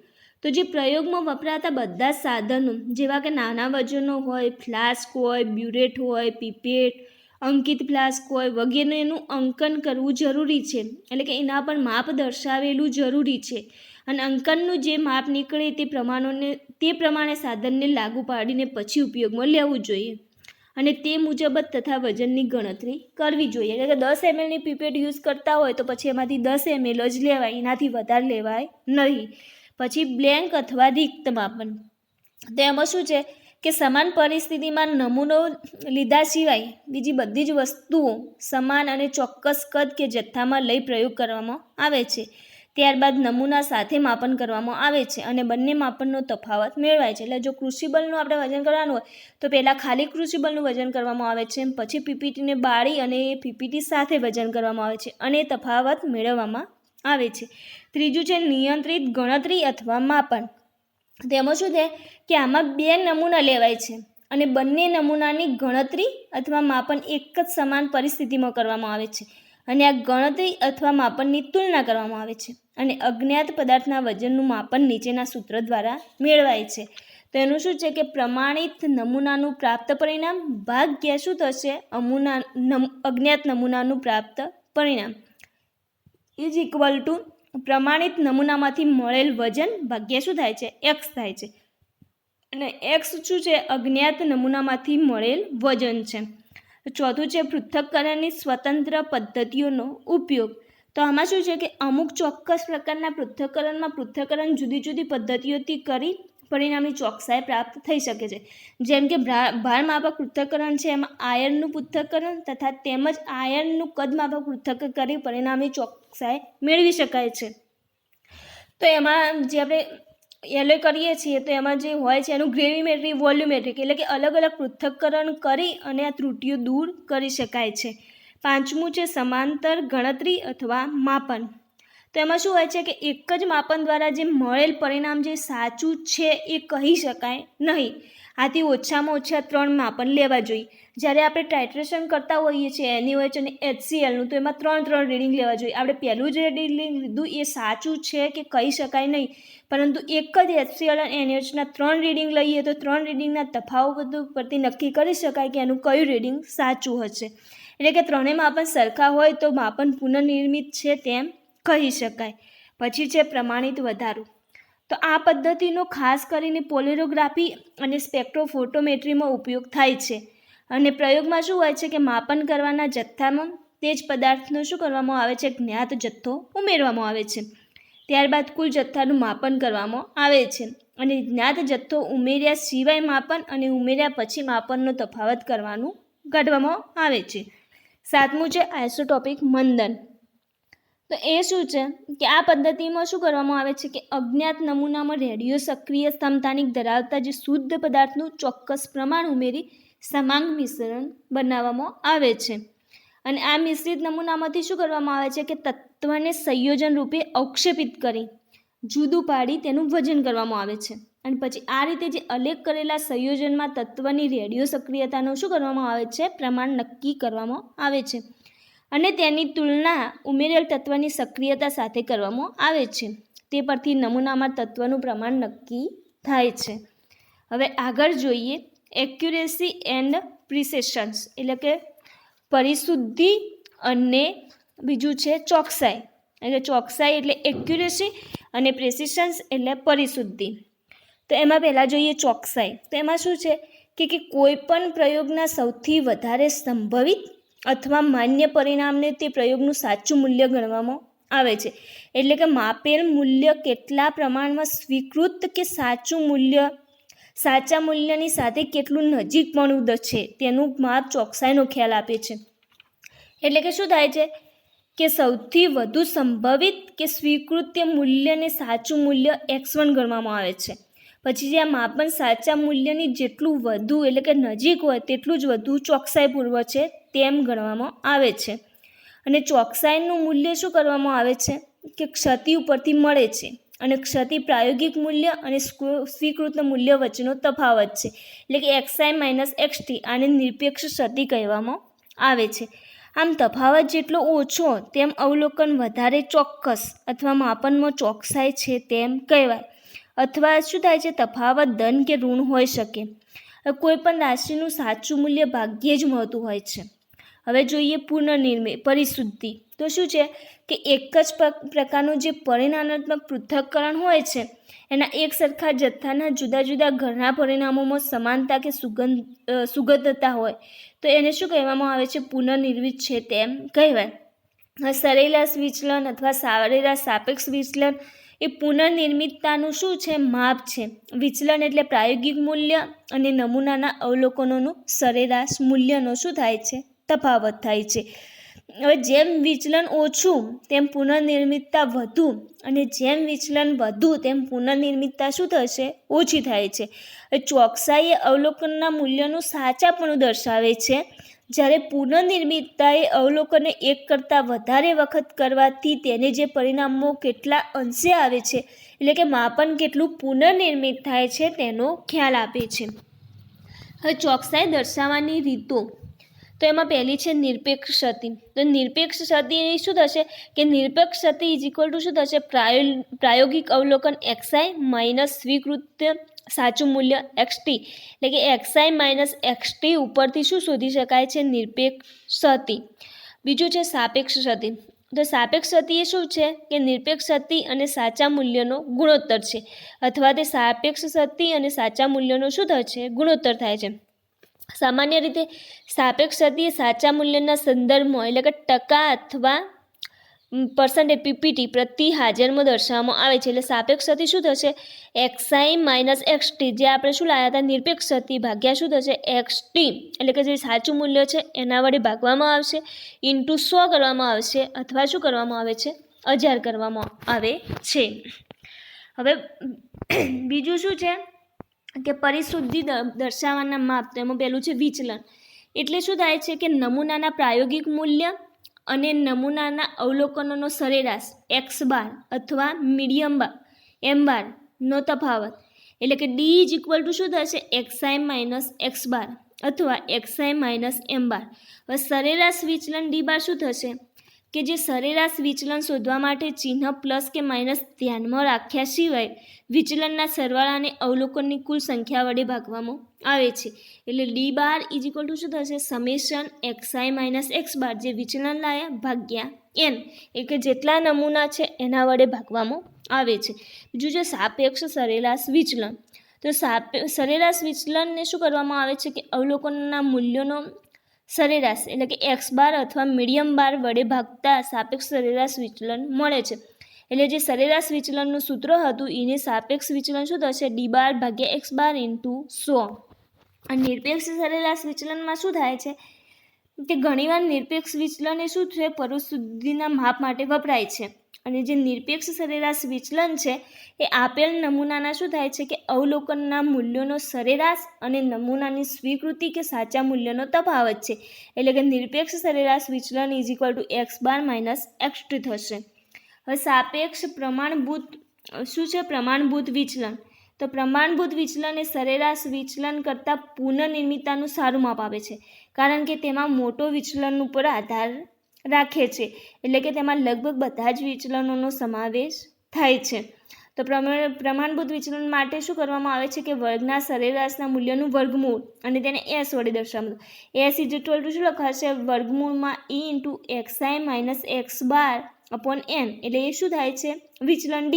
તો જે પ્રયોગમાં વપરાતા બધા સાધનો જેવા કે નાના વજનો હોય, ફ્લાસ્ક હોય, બ્યુરેટ હોય, પીપેટ, અંકિત ફ્લાસ્ક હોય વગેરેનું અંકન કરવું જરૂરી છે, એટલે કે એના પર માપ દર્શાવેલું જરૂરી છે. અને અંકનનું જે માપ નીકળે તે પ્રમાણે સાધનને લાગુ પાડીને પછી ઉપયોગમાં લેવું જોઈએ અને તે મુજબ જ તથા વજનની ગણતરી કરવી જોઈએ. એટલે કે 10 mlની પીપેટ યુઝ કરતા હોય તો પછી એમાંથી 10 ml જ લેવાય, એનાથી વધારે લેવાય નહીં. પછી બ્લેન્ક અથવા રિક્ત માપન. તો એમાં શું છે કે સમાન પરિસ્થિતિમાં નમૂનો લીધા સિવાય બીજી બધી જ વસ્તુઓ સમાન અને ચોક્કસ કદ કે જથ્થામાં લઈ પ્રયોગ કરવામાં આવે છે. ત્યારબાદ નમૂના સાથે માપન કરવામાં આવે છે અને બંને માપનનો તફાવત મેળવાય છે. એટલે જો ક્રુસિબલનું આપણે વજન કરવાનું હોય તો પહેલાં ખાલી ક્રુસિબલનું વજન કરવામાં આવે છે, પછી પીપીટીને બાળી અને પીપીટી સાથે વજન કરવામાં આવે છે અને તફાવત મેળવવામાં આવે છે. ત્રીજું છે નિયંત્રિત ગણતરી અથવા માપન. તેમાં શું છે કે આમાં 2 નમૂના લેવાય છે અને બંને નમૂનાની ગણતરી અથવા માપન એક જ સમાન પરિસ્થિતિમાં કરવામાં આવે છે અને આ ગણતરી અથવા માપનની તુલના કરવામાં આવે છે અને અજ્ઞાત પદાર્થના વજનનું માપન નીચેના સૂત્ર દ્વારા મેળવાય છે. તો એનું શું છે કે પ્રમાણિત નમૂનાનું પ્રાપ્ત પરિણામ ભાગ્યા શું થશે અજ્ઞાત નમૂનાનું પ્રાપ્ત પરિણામ ઇઝ ઇક્વલ ટુ પ્રમાણિત નમૂનામાંથી મળેલ વજન ભાગ્યા શું થાય છે? એક્સ થાય છે. અને એક્સ શું છે? અજ્ઞાત નમૂનામાંથી મળેલ વજન છે. ચોથું છે પૃથ્થકરણની સ્વતંત્ર પદ્ધતિઓનો ઉપયોગ. તો આમાં શું છે કે અમુક ચોક્કસ પ્રકારના પૃથ્થકરણમાં પૃથ્થકરણ જુદી જુદી પદ્ધતિઓથી કરી પરિણામની ચોકસાઈ પ્રાપ્ત થઈ શકે છે. જેમ કે ભારમાપક પૃથ્થકરણ છે, એમાં આયર્નનું પૃથ્થકરણ તથા તેમજ આયર્નનું કદમાપક પૃથ્થકરણ કરી પરિણામની ચોકસાઈ મેળવી શકાય છે. તો એમાં જે આપણે એલોય કરીએ છીએ તો એમાં જે હોય છે એનું ગ્રેવિમેટ્રી, વોલ્યુમેટ્રિક એટલે કે અલગ અલગ પૃથ્થકરણ કરી અને આ ત્રુટિઓ દૂર કરી શકાય છે. પાંચમું છે સમાંતર ગણતરી અથવા માપન. તો એમાં શું હોય છે કે એક જ માપન દ્વારા જે મળેલ પરિણામ જે સાચું છે એ કહી શકાય નહીં. આથી ઓછામાં ઓછા 3 માપન લેવા જોઈએ. જ્યારે આપણે ટાઇટ્રેશન કરતા હોઈએ છીએ NaOH અને HClનું, તો એમાં 3 રીડિંગ લેવા જોઈએ. આપણે પહેલું જ રીડિંગ લીધું એ સાચું છે કે કહી શકાય નહીં, પરંતુ એક જ HCl અને NaOHના 3 રીડિંગ લઈએ તો 3 રીડિંગના તફાવત પરથી નક્કી કરી શકાય કે એનું કયું રીડિંગ સાચું હશે. એટલે કે ત્રણેય માપન સરખા હોય તો માપન પુનર્નિર્મિત છે તેમ કહી શકાય. પછી છે પ્રમાણિત વધારો. તો આ પદ્ધતિનો ખાસ કરીને પોલેરોગ્રાફી અને સ્પેક્ટ્રોફોટોમેટ્રીમાં ઉપયોગ થાય છે. અને પ્રયોગમાં શું હોય છે કે માપન કરવાના જથ્થામાં તે જ પદાર્થનો શું કરવામાં આવે છે? જ્ઞાત જથ્થો ઉમેરવામાં આવે છે. ત્યારબાદ કુલ જથ્થાનું માપન કરવામાં આવે છે. અને જ્ઞાત જથ્થો ઉમેર્યા સિવાય માપન અને ઉમેર્યા પછી માપનનો તફાવત કાઢવામાં આવે છે. સાતમું છે આઇસોટોપિક મંદન. તો એ શું છે કે આ પદ્ધતિમાં શું કરવામાં આવે છે કે અજ્ઞાત નમૂનામાં રેડિયો સક્રિય સમતાનિક ધરાવતા જે શુદ્ધ પદાર્થનું ચોક્કસ પ્રમાણ ઉમેરી સમાંગ મિશ્રણ બનાવવામાં આવે છે. અને આ મિશ્રિત નમૂનામાંથી શું કરવામાં આવે છે કે તત્વને સંયોજન રૂપે અવક્ષેપિત કરી જુદું પાડી તેનું વજન કરવામાં આવે છે. અને પછી આ રીતે જે અલગ કરેલા સંયોજનમાં તત્વની રેડિયો સક્રિયતાનું શું કરવામાં આવે છે? પ્રમાણ નક્કી કરવામાં આવે છે. અને તેની તુલના ઉમેરેલ તત્વની સક્રિયતા સાથે કરવામાં આવે છે. તે પરથી નમૂનામાં તત્વનું પ્રમાણ નક્કી થાય છે. હવે આગળ જોઈએ એક્યુરેસી એન્ડ પ્રિસિશન્સ એટલે કે પરિશુદ્ધિ અને બીજું છે ચોકસાઈ. એટલે ચોકસાઈ એટલે એક્યુરેસી અને પ્રિસિશન્સ એટલે પરિશુદ્ધિ. તો એમાં પહેલાં જોઈએ ચોકસાઈ. તો એમાં શું છે કે કોઈ પણ પ્રયોગના સૌથી વધારે સંભવિત અથવા માન્ય પરિણામને તે પ્રયોગનું સાચું મૂલ્ય ગણવામાં આવે છે. એટલે કે માપેલ મૂલ્ય કેટલા પ્રમાણમાં સ્વીકૃત કે સાચા મૂલ્યની સાથે કેટલું નજીકપણું છે તેનું માપ ચોકસાઈનો ખ્યાલ આપે છે. એટલે કે શું થાય છે કે સૌથી વધુ સંભવિત કે સ્વીકૃત્ય મૂલ્યને સાચું મૂલ્ય x1 ગણવામાં આવે છે. પછી જે આ માપન સાચા મૂલ્યની જેટલું વધુ એટલે કે નજીક હોય તેટલું જ વધુ ચોકસાઈપૂર્વક છે તેમ ગણવામાં આવે છે. અને ચોકસાઈનું મૂલ્ય શું કરવામાં આવે છે કે ક્ષતિ ઉપરથી મળે છે. અને ક્ષતિ પ્રાયોગિક મૂલ્ય અને સ્વીકૃત મૂલ્ય વચ્ચેનો તફાવત છે. એટલે કે xi - xt આને નિરપેક્ષ ક્ષતિ કહેવામાં આવે છે. આમ તફાવત જેટલો ઓછો તેમ અવલોકન વધારે ચોક્કસ અથવા માપનમાં ચોકસાઈ છે તેમ કહેવાય. અથવા શું થાય છે તફાવત ધન કે ઋણ હોઈ શકે. કોઈ પણ રાશિનું સાચું મૂલ્ય ભાગ્યે જ મળતું હોય છે. હવે જોઈએ પુનર્નિર્મિત પરિશુદ્ધિ. તો શું છે કે એક જ પ્રકારનું જે પરિમાણાત્મક પૃથ્થકરણ હોય છે એના એક સરખા જથ્થાના જુદા જુદા ઘણા પરિણામોમાં સમાનતા કે સુગતતા હોય તો એને શું કહેવામાં આવે છે? પુનર્નિર્મિત છે તેમ કહેવાય. સરેરાશ વિચલન અથવા સરેરાશ સાપેક્ષ વિચલન એ પુનર્નિર્મિતતાનું શું છે? માપ છે. વિચલન એટલે પ્રાયોગિક મૂલ્ય અને નમૂનાના અવલોકનોનું સરેરાશ મૂલ્યનો શું થાય છે? તફાવત થાય છે. હવે જેમ વિચલન ઓછું તેમ પુનર્નિર્મિતતા વધુ અને જેમ વિચલન વધુ તેમ પુનર્નિર્મિતતા શું થશે? ઓછી થાય છે. ચોકસાઈ એ અવલોકનના મૂલ્યનું સાચાપણું દર્શાવે છે, જ્યારે પુનર્નિર્મિતતા એ અવલોકનને એક કરતાં વધારે વખત કરવાથી તેને જે પરિણામો કેટલા અંશે આવે છે એટલે કે માપન કેટલું પુનર્નિર્મિત થાય છે તેનો ખ્યાલ આપે છે. હવે ચોકસાઈ દર્શાવવાની રીતો. તો એમાં પહેલી છે નિરપેક્ષ ક્ષતિ. તો નિરપેક્ષ ક્ષતિ શું થશે કે નિરપેક્ષ ક્ષતિ = શું થશે? પ્રાયોગિક અવલોકન xi - સ્વીકૃત સાચું મૂલ્ય xt. એટલે કે xi - xt ઉપરથી શું શોધી શકાય છે? નિરપેક્ષ ક્ષતિ. બીજું છે સાપેક્ષ ક્ષતિ. તો સાપેક્ષ ગતિ એ શું છે કે નિરપેક્ષ ગતિ અને સાચા મૂલ્યનો ગુણોત્તર છે, અથવા તે સાપેક્ષ ગતિ અને સાચા મૂલ્યનો શું થાય છે? ગુણોત્તર થાય છે. સામાન્ય રીતે સાપેક્ષ ગતિ એ સાચા મૂલ્યના સંદર્ભમાં એટલે કે ટકા અથવા % પીપીટી પ્રતિ હાજરમાં દર્શાવવામાં આવે છે. એટલે સાપેક્ષ ગતિ શું થશે? XI માઇનસ XT, જે આપણે શું લાવ્યા હતા નિરપેક્ષ ગતિ, ભાગ્યા શું થશે? XT, એટલે કે જે સાચું મૂલ્ય છે એના વડે ભાગવામાં આવશે, ઇન્ટુ 100 કરવામાં આવશે, અથવા શું કરવામાં આવે છે? 1000 કરવામાં આવે છે. હવે બીજું શું છે કે પરિશુદ્ધિ દર્શાવવાના માપ. તો એમાં પહેલું છે વિચલન. એટલે શું થાય છે કે નમૂનાના પ્રાયોગિક મૂલ્ય અને નમૂનાના અવલોકનોનો સરેરાશ x બાર અથવા મીડિયમ m બાર નો તફાવત, એટલે કે d ઇઝ ઇક્વલ ટુ શું થશે? xi માઇનસ x બાર અથવા xi માઇનસ m બાર. હવે સરેરાશ વિચલન d બાર શું થશે કે જે સરેરાશ વિચલન શોધવા માટે ચિહ્ન પ્લસ કે માઇનસ ધ્યાનમાં રાખ્યા સિવાય વિચલનના સરવાળાને અવલોકનની કુલ સંખ્યા વડે ભાગવામાં આવે છે. એટલે D bar is equal to શું થશે? સમેશન xi માઇનસ x બાર, જે વિચલન લાયા, ભાગ્યા n, એટલે કે જેટલા નમૂના છે એના વડે ભાગવામાં આવે છે. બીજું છે સાપેક્ષ સરેરાશ વિચલન. તો સરેરાશ વિચલનને શું કરવામાં આવે છે કે અવલોકનના મૂલ્યોનો સરેરાશ એટલે કે x બાર અથવા મીડિયમ બાર વડે ભાગતા સાપેક્ષ સરેરાશ વિચલન મળે છે. એટલે જે સરેરાશ વિચલનનું સૂત્ર હતું એને સાપેક્ષ વિચલન શું થશે? ડી બાર ભાગ્યા x બાર ઇન્ટુ 100. અને નિરપેક્ષ સરેરાશ વિચલનમાં શું થાય છે કે ઘણીવાર નિરપેક્ષ વિચલન એ શું છે? પરિશુદ્ધિના માપ માટે વપરાય છે. અને જે નિરપેક્ષ સરેરાશ વિચલન છે એ આપેલ નમૂનાના શું થાય છે કે અવલોકનના મૂલ્યોનો સરેરાશ અને નમૂનાની સ્વીકૃતિ કે સાચા મૂલ્યનો તફાવત છે. એટલે કે નિરપેક્ષ સરેરાશ વિચલન is equal to x bar minus XT થશે. હવે સાપેક્ષ પ્રમાણભૂત શું છે? પ્રમાણભૂત વિચલન. તો પ્રમાણભૂત વિચલન એ સરેરાશ વિચલન કરતાં પુનઃનિર્મિતતાનું સારું માપ આપે છે, કારણ કે તેમાં મોટો વિચલન ઉપર આધાર રાખે છે, એટલે કે તેમાં લગભગ બધા જ વિચલનોનો સમાવેશ થાય છે. તો પ્રમાણભૂત વિચલન માટે શું કરવામાં આવે છે કે વર્ગના સરેરાશના મૂલ્યનું વર્ગમૂળ અને તેને s વડે દર્શાવવાનું. s ઇઝ ઇક્વલ ટુ શું લખાશે? વર્ગમૂળમાં e into xi minus x બાર અપોન n, એટલે એ શું થાય છે? વિચલન d,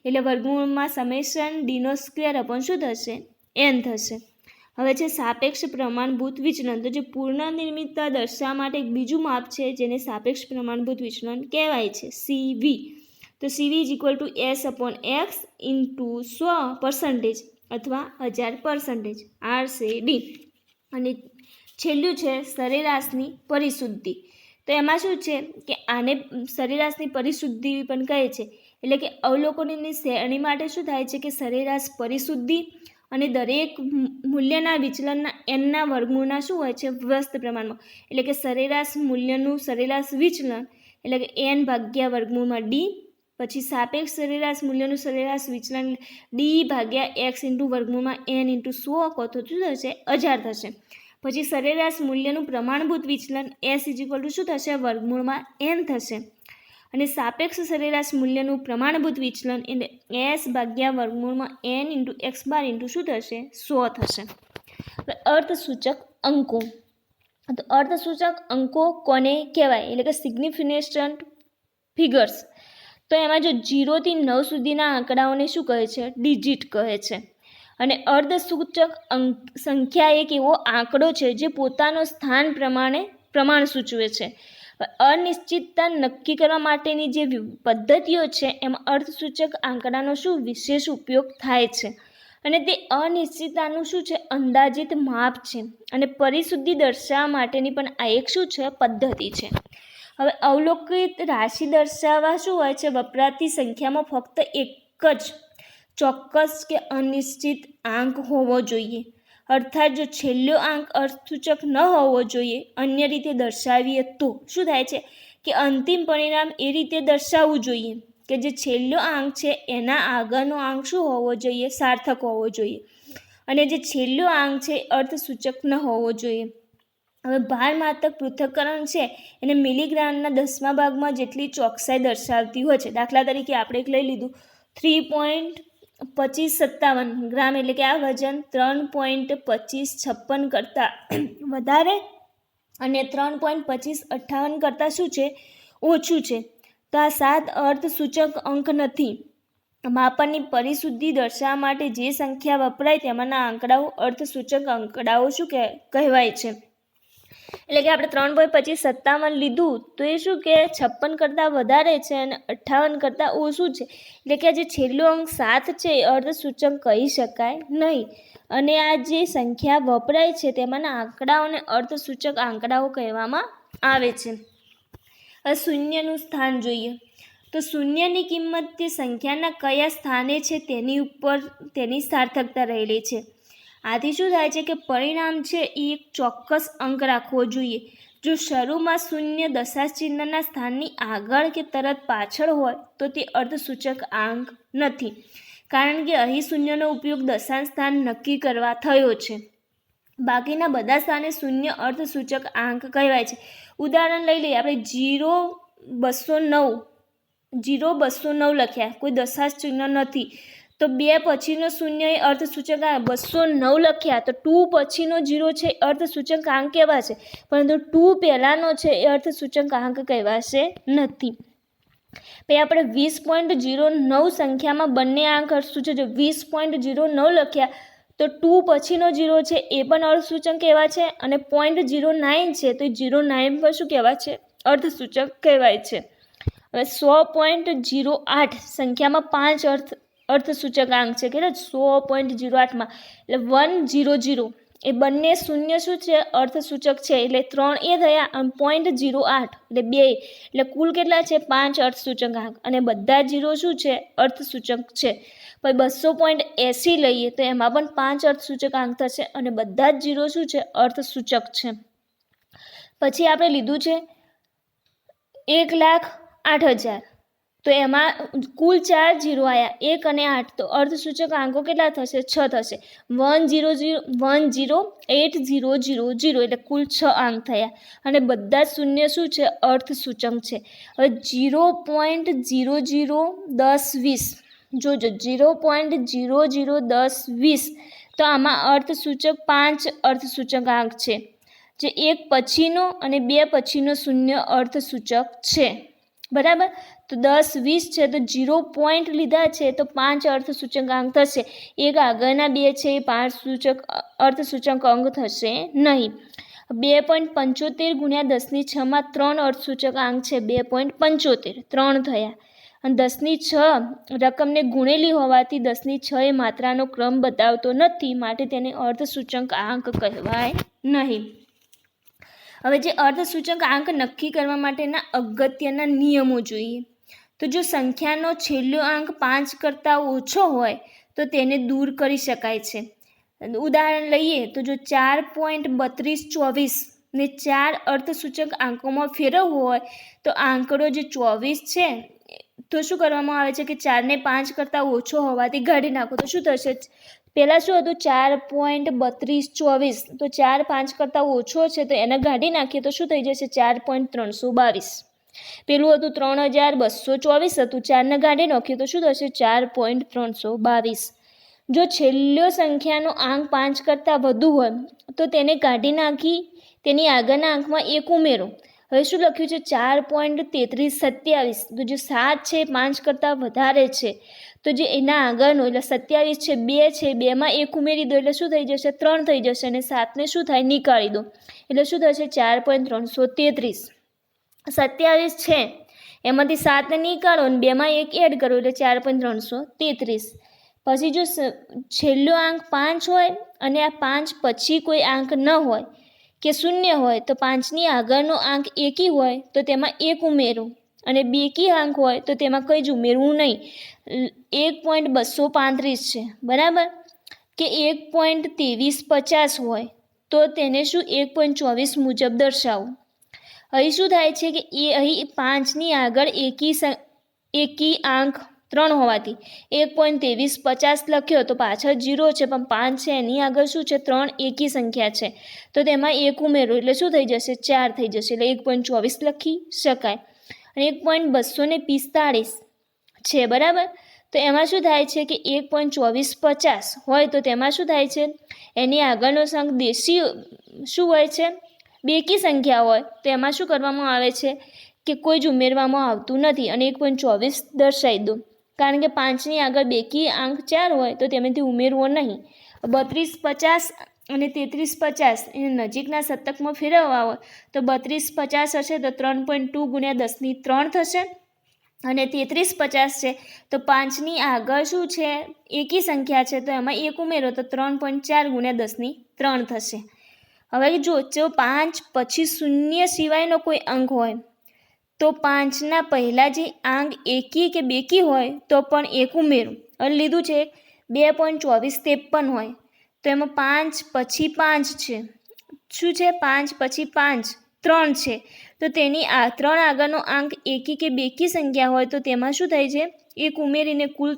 એટલે વર્ગમૂળમાં સમેશન d નો સ્ક્વેર અપોન શું થશે? n થશે. હવે છે સાપેક્ષ પ્રમાણભૂત વિચલન. તો જે પૂર્ણનિર્મિતતા દર્શાવવા માટે એક બીજું માપ છે જેને સાપેક્ષ પ્રમાણભૂત વિચલન કહેવાય છે, CV. તો CV is equal to s upon x into 100% અથવા 1000% RCD. અને છેલ્લું છે સરેરાશની પરિશુદ્ધિ. તો એમાં શું છે કે આને સરેરાશની પરિશુદ્ધિ પણ કહે છે, એટલે કે અવલોકનોની શ્રેણી માટે શું થાય છે કે સરેરાશ પરિશુદ્ધિ અને દરેક મૂલ્યના વિચલનના nના વર્ગમૂળના શું હોય છે? વ્યસ્ત પ્રમાણમાં, એટલે કે સરેરાશ મૂલ્યનું સરેરાશ વિચલન એટલે કે n ભાગ્યા વર્ગમૂળમાં d, પછી સાપેક્ષ સરેરાશ મૂલ્યનું સરેરાશ વિચલન d ભાગ્યા x ઇન્ટુ વર્ગમૂળમાં n ઇન્ટુ 100 કહો તો શું થશે? 1000 થશે. પછી સરેરાશ મૂલ્યનું પ્રમાણભૂત વિચલન s ઇઝ ઇક્વલ ટુ શું થશે? વર્ગમૂળમાં n થશે. અને સાપેક્ષ સરેરાશ મૂલ્યનું પ્રમાણભૂત વિચલન એટલે s ભાગ્યા વર્ગમૂળમાં n ઇન્ટુ x બાર ઇન્ટુ શું થશે? 100 થશે. હવે અર્થસૂચક અંકો. તો અર્થસૂચક અંકો કોને કહેવાય? એટલે કે સિગ્નિફિકન્ટ ફિગર્સ. તો એમાં જો 0 થી 9 સુધીના આંકડાઓને શું કહે છે? ડિજિટ કહે છે. અને અર્ધસૂચક સંખ્યા એક એવો આંકડો છે જે પોતાનો સ્થાન પ્રમાણ સૂચવે છે. અનિશ્ચિતતા નક્કી કરવા માટેની જે પદ્ધતિઓ છે એમાં અર્ધસૂચક આંકડાનો શું વિશેષ ઉપયોગ થાય છે. અને તે અનિશ્ચિતતાનું શું છે? અંદાજિત માપ છે. અને પરિશુદ્ધિ દર્શાવવા માટેની પણ આ એક શું છે? પદ્ધતિ છે. હવે અવલોકિત રાશિ દર્શાવવા શું હોય છે? વપરાતી સંખ્યામાં ફક્ત એક જ ચોક્કસ કે અનિશ્ચિત આંક હોવો જોઈએ, અર્થાત જો છેલ્લો આંક અર્થસૂચક ન હોવો જોઈએ. અન્ય રીતે દર્શાવીએ તો શું થાય છે કે અંતિમ પરિણામ એ રીતે દર્શાવવું જોઈએ કે જે છેલ્લો આંક છે એના આગળનો આંક શું હોવો જોઈએ? સાર્થક હોવો જોઈએ. અને જે છેલ્લો આંક છે અર્થસૂચક ન હોવો જોઈએ. હવે ભારમાત્રક પૃથ્થકરણ છે એને મિલીગ્રામના 10મા ભાગમાં જેટલી ચોકસાઈ દર્શાવતી હોય છે. દાખલા તરીકે આપણે એક લઈ લીધું 3.2557 ગ્રામ, એટલે કે આ વજન 3.2556 કરતાં વધારે અને 3.2558 કરતાં શું છે? ઓછું છે તો આ 7 અર્ધસૂચક અંક નથી. માપનની પરિશુદ્ધિ દર્શાવવા માટે જે સંખ્યા વપરાય તેમાંના આંકડાઓ અર્ધસૂચક આંકડાઓ શું કહેવાય છે. એટલે કે આપણે 3.2557 લીધું તો એ શું કે 56 કરતાં વધારે છે અને 58 કરતાં ઓછું છે. એટલે કે જે છેલ્લો અંક 7 છે એ અર્ધસૂચક કહી શકાય નહીં. અને આ જે સંખ્યા વપરાય છે તેમાંના આંકડાઓને અર્ધસૂચક આંકડાઓ કહેવામાં આવે છે. હવે શૂન્યનું સ્થાન જોઈએ તો શૂન્યની કિંમત તે સંખ્યાના કયા સ્થાને છે તેની ઉપર તેની સાર્થકતા રહેલી છે. આથી શું થાય છે કે પરિણામ છે એ એક ચોક્કસ અંક રાખવો જોઈએ. જો શરૂમાં શૂન્ય દશાંશ ચિહ્નના સ્થાનની આગળ કે તરત પાછળ હોય તો તે અર્ધસૂચક આંક નથી, કારણ કે અહીં શૂન્યનો ઉપયોગ દશાંશ સ્થાન નક્કી કરવા થયો છે. બાકીના બધા સ્થાને શૂન્ય અર્ધસૂચક આંક કહેવાય છે. ઉદાહરણ લઈ લઈએ આપણે 0,209 લખ્યા, કોઈ દશાંશ ચિહ્ન નથી તો 2 પછીનો શૂન્ય એ અર્ધસૂચક આંક. 209 લખ્યા તો 2 પછીનો 0 છે એ અર્ધસૂચક આંક કહેવાશે, પરંતુ 2 પહેલાંનો છે એ અર્ધસૂચક આંક કહેવાશે નથી. પછી આપણે 20.09 સંખ્યામાં બંને આંક અર્ધસૂચક છે. 20.09 લખ્યા તો 2 પછીનો 0 છે એ પણ અર્ધસૂચક કહેવાય છે અને 0.09 છે તો 09 પર શું કહેવાય છે? અર્ધસૂચક કહેવાય છે. હવે 100.08 સંખ્યામાં 5 અર્ધસૂચક આંક છે. કેટલા? 100.08માં એટલે 100 એ બંને શૂન્ય શું છે? અર્ધસૂચક છે. એટલે 3 એ થયા અને 0.08 એટલે 2 એટલે કુલ કેટલા છે? 5 અર્ધસૂચક આંક અને બધા 0 શું છે? અર્ધસૂચક છે. પછી 200.80 લઈએ તો એમાં પણ 5 અર્ધસૂચક આંક થશે અને બધા જ 0 શું છે? અર્ધસૂચક છે. પછી આપણે લીધું છે 1,08,000 તો એમાં કુલ 4 0 આવ્યા, 1 અને 8 તો અર્ધસૂચક આંકો કેટલા થશે? 6 થશે. 1,0,8,0,0 એટલે કુલ 6 આંક થયા અને બધા શૂન્ય શું છે? અર્ધસૂચક છે. હવે 0.001020 જોજો 0.001020 તો આમાં અર્ધસૂચક 5 અર્ધસૂચક આંક છે, જે 1 પછીનો અને 2 પછીનો શૂન્ય અર્ધસૂચક છે. બરાબર, તો 10-20 છે તો 0 પોઈન્ટ લીધા છે તો 5 અર્ધસૂચક અંક થશે. એક આગળના 2 છે એ 5 અર્ધસૂચક અંક થશે નહીં. 2.75 ગુણ્યા 10⁶ માં 3 અર્ધસૂચક અંક છે. 2.75 3 થયા અને 10⁶ રકમને ગુણેલી હોવાથી 10⁶ એ માત્રાનો ક્રમ બતાવતો નથી, માટે તેને અર્ધસૂચક આંક કહેવાય નહીં. હવે જે અર્ધસૂચક આંક નક્કી કરવા માટેના અગત્યના નિયમો જોઈએ તો જો સંખ્યાનો છેલ્લો આંક 5 કરતાં ઓછો હોય તો તેને દૂર કરી શકાય છે. ઉદાહરણ લઈએ તો જો 4.3224 ને 4 અર્ધસૂચક આંકોમાં ફેરવવો હોય તો આંકડો જે 24 છે તો શું કરવામાં આવે છે કે 4ને 5 કરતાં ઓછો હોવાથી કાઢી નાખો તો શું થશે? પહેલાં શું હતું? 4.3224 તો 4 5 કરતાં ઓછો છે તો એને કાઢી નાખીએ તો શું થઈ જશે? 4.322. પેલું હતું 3224 હતું, 4ને કાઢી નાખીએ તો શું થશે? 4.322. જો છેલ્લો સંખ્યાનો આંક 5 કરતાં વધુ હોય તો તેને કાઢી નાખી તેની આગળના આંકમાં 1 ઉમેરો. હવે શું લખ્યું છે? 4.3327 તો જે 7 છે 5 કરતાં વધારે છે તો જે એના આગળનો એટલે 27 છે 2 છે 2માં 1 ઉમેરી દો એટલે શું થઈ જશે? 3 થઈ જશે અને 7ને શું થાય? નીકાળી દો એટલે શું થશે? 4.333. 27 છે એમાંથી 7ને નીકાળો અને 2માં 1 એડ કરો એટલે 4.333. પછી જો છેલ્લો આંક 5 હોય અને આ 5 પછી કોઈ આંક ન હોય કે શૂન્ય હોય તો 5ની આગળનો આંક એકી હોય તો તેમાં 1 ઉમેરો અને બેકી આંક હોય તો તેમાં કંઈ જ ઉમેરવું નહીં. 1.235 છે બરાબર, કે 1.2350 હોય તો તેને શું 1.24 મુજબ દર્શાવો. અહીં શું થાય છે કે એ અહીં 5ની આગળ એકી આંક 3 હોવાથી 1.2350 લખ્યો તો પાછળ 0 છે પણ 5 છે એની આગળ શું છે? 3 એકી સંખ્યા છે તો તેમાં 1 ઉમેરો એટલે શું થઈ જશે? 4 થઈ જશે એટલે 1.24 લખી શકાય. અને 1.245 છે બરાબર, તો એમાં શું થાય છે કે 1.2450 હોય તો તેમાં શું થાય છે? એની આગળનો અંક દેશી શું હોય છે? બેકી સંખ્યા હોય તો એમાં શું કરવામાં આવે છે કે કોઈ જ ઉમેરવામાં આવતું નથી અને 1.24 દર્શાવી દો. કારણ કે 5ની આગળ બેકી આંક 4 હોય તો તેમાંથી ઉમેરવો નહીં. 32 50 અને 33 50 એને નજીકના શતકમાં ફેરવવા હોય તો 32 50 હશે તો 3.2 ગુણ્યા 10ની 3 થશે અને 33 50 છે તો 5ની આગળ શું છે એકી સંખ્યા છે તો એમાં 1 ઉમેરો તો 3.4 ગુણ્યા 10ની 3 થશે. હવે જો 5 પછી શૂન્ય સિવાયનો કોઈ અંક હોય તો 5ના પહેલાં જે આંક એકી કે બેકી હોય તો પણ 1 ઉમેરો. હવે લીધું છે 2.2453 હોય તો એમાં 5 પછી 5 છે. શું છે? 5 પછી 5 3 છે તો તેની 3 આગળનો આંક એકી કે બેકી સંખ્યા હોય તો તેમાં શું થાય છે? 1 ઉમેરીને કુલ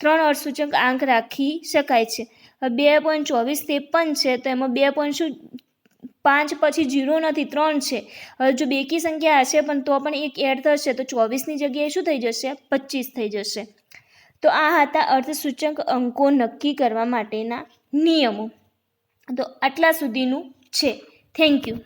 3 અર્ધસૂચક આંક રાખી શકાય છે. 2.2453 છે તો એમાં 5 પછી 0 નથી 3 છે. હવે જો બેકી સંખ્યા હશે પણ તો પણ એક એડ થશે તો 24ની જગ્યાએ શું થઈ જશે? 25 થઈ જશે. તો આ હતા અર્ધસૂચક અંકો નક્કી કરવા માટેના નિયમો. તો આટલા સુધીનું છે. Thank you.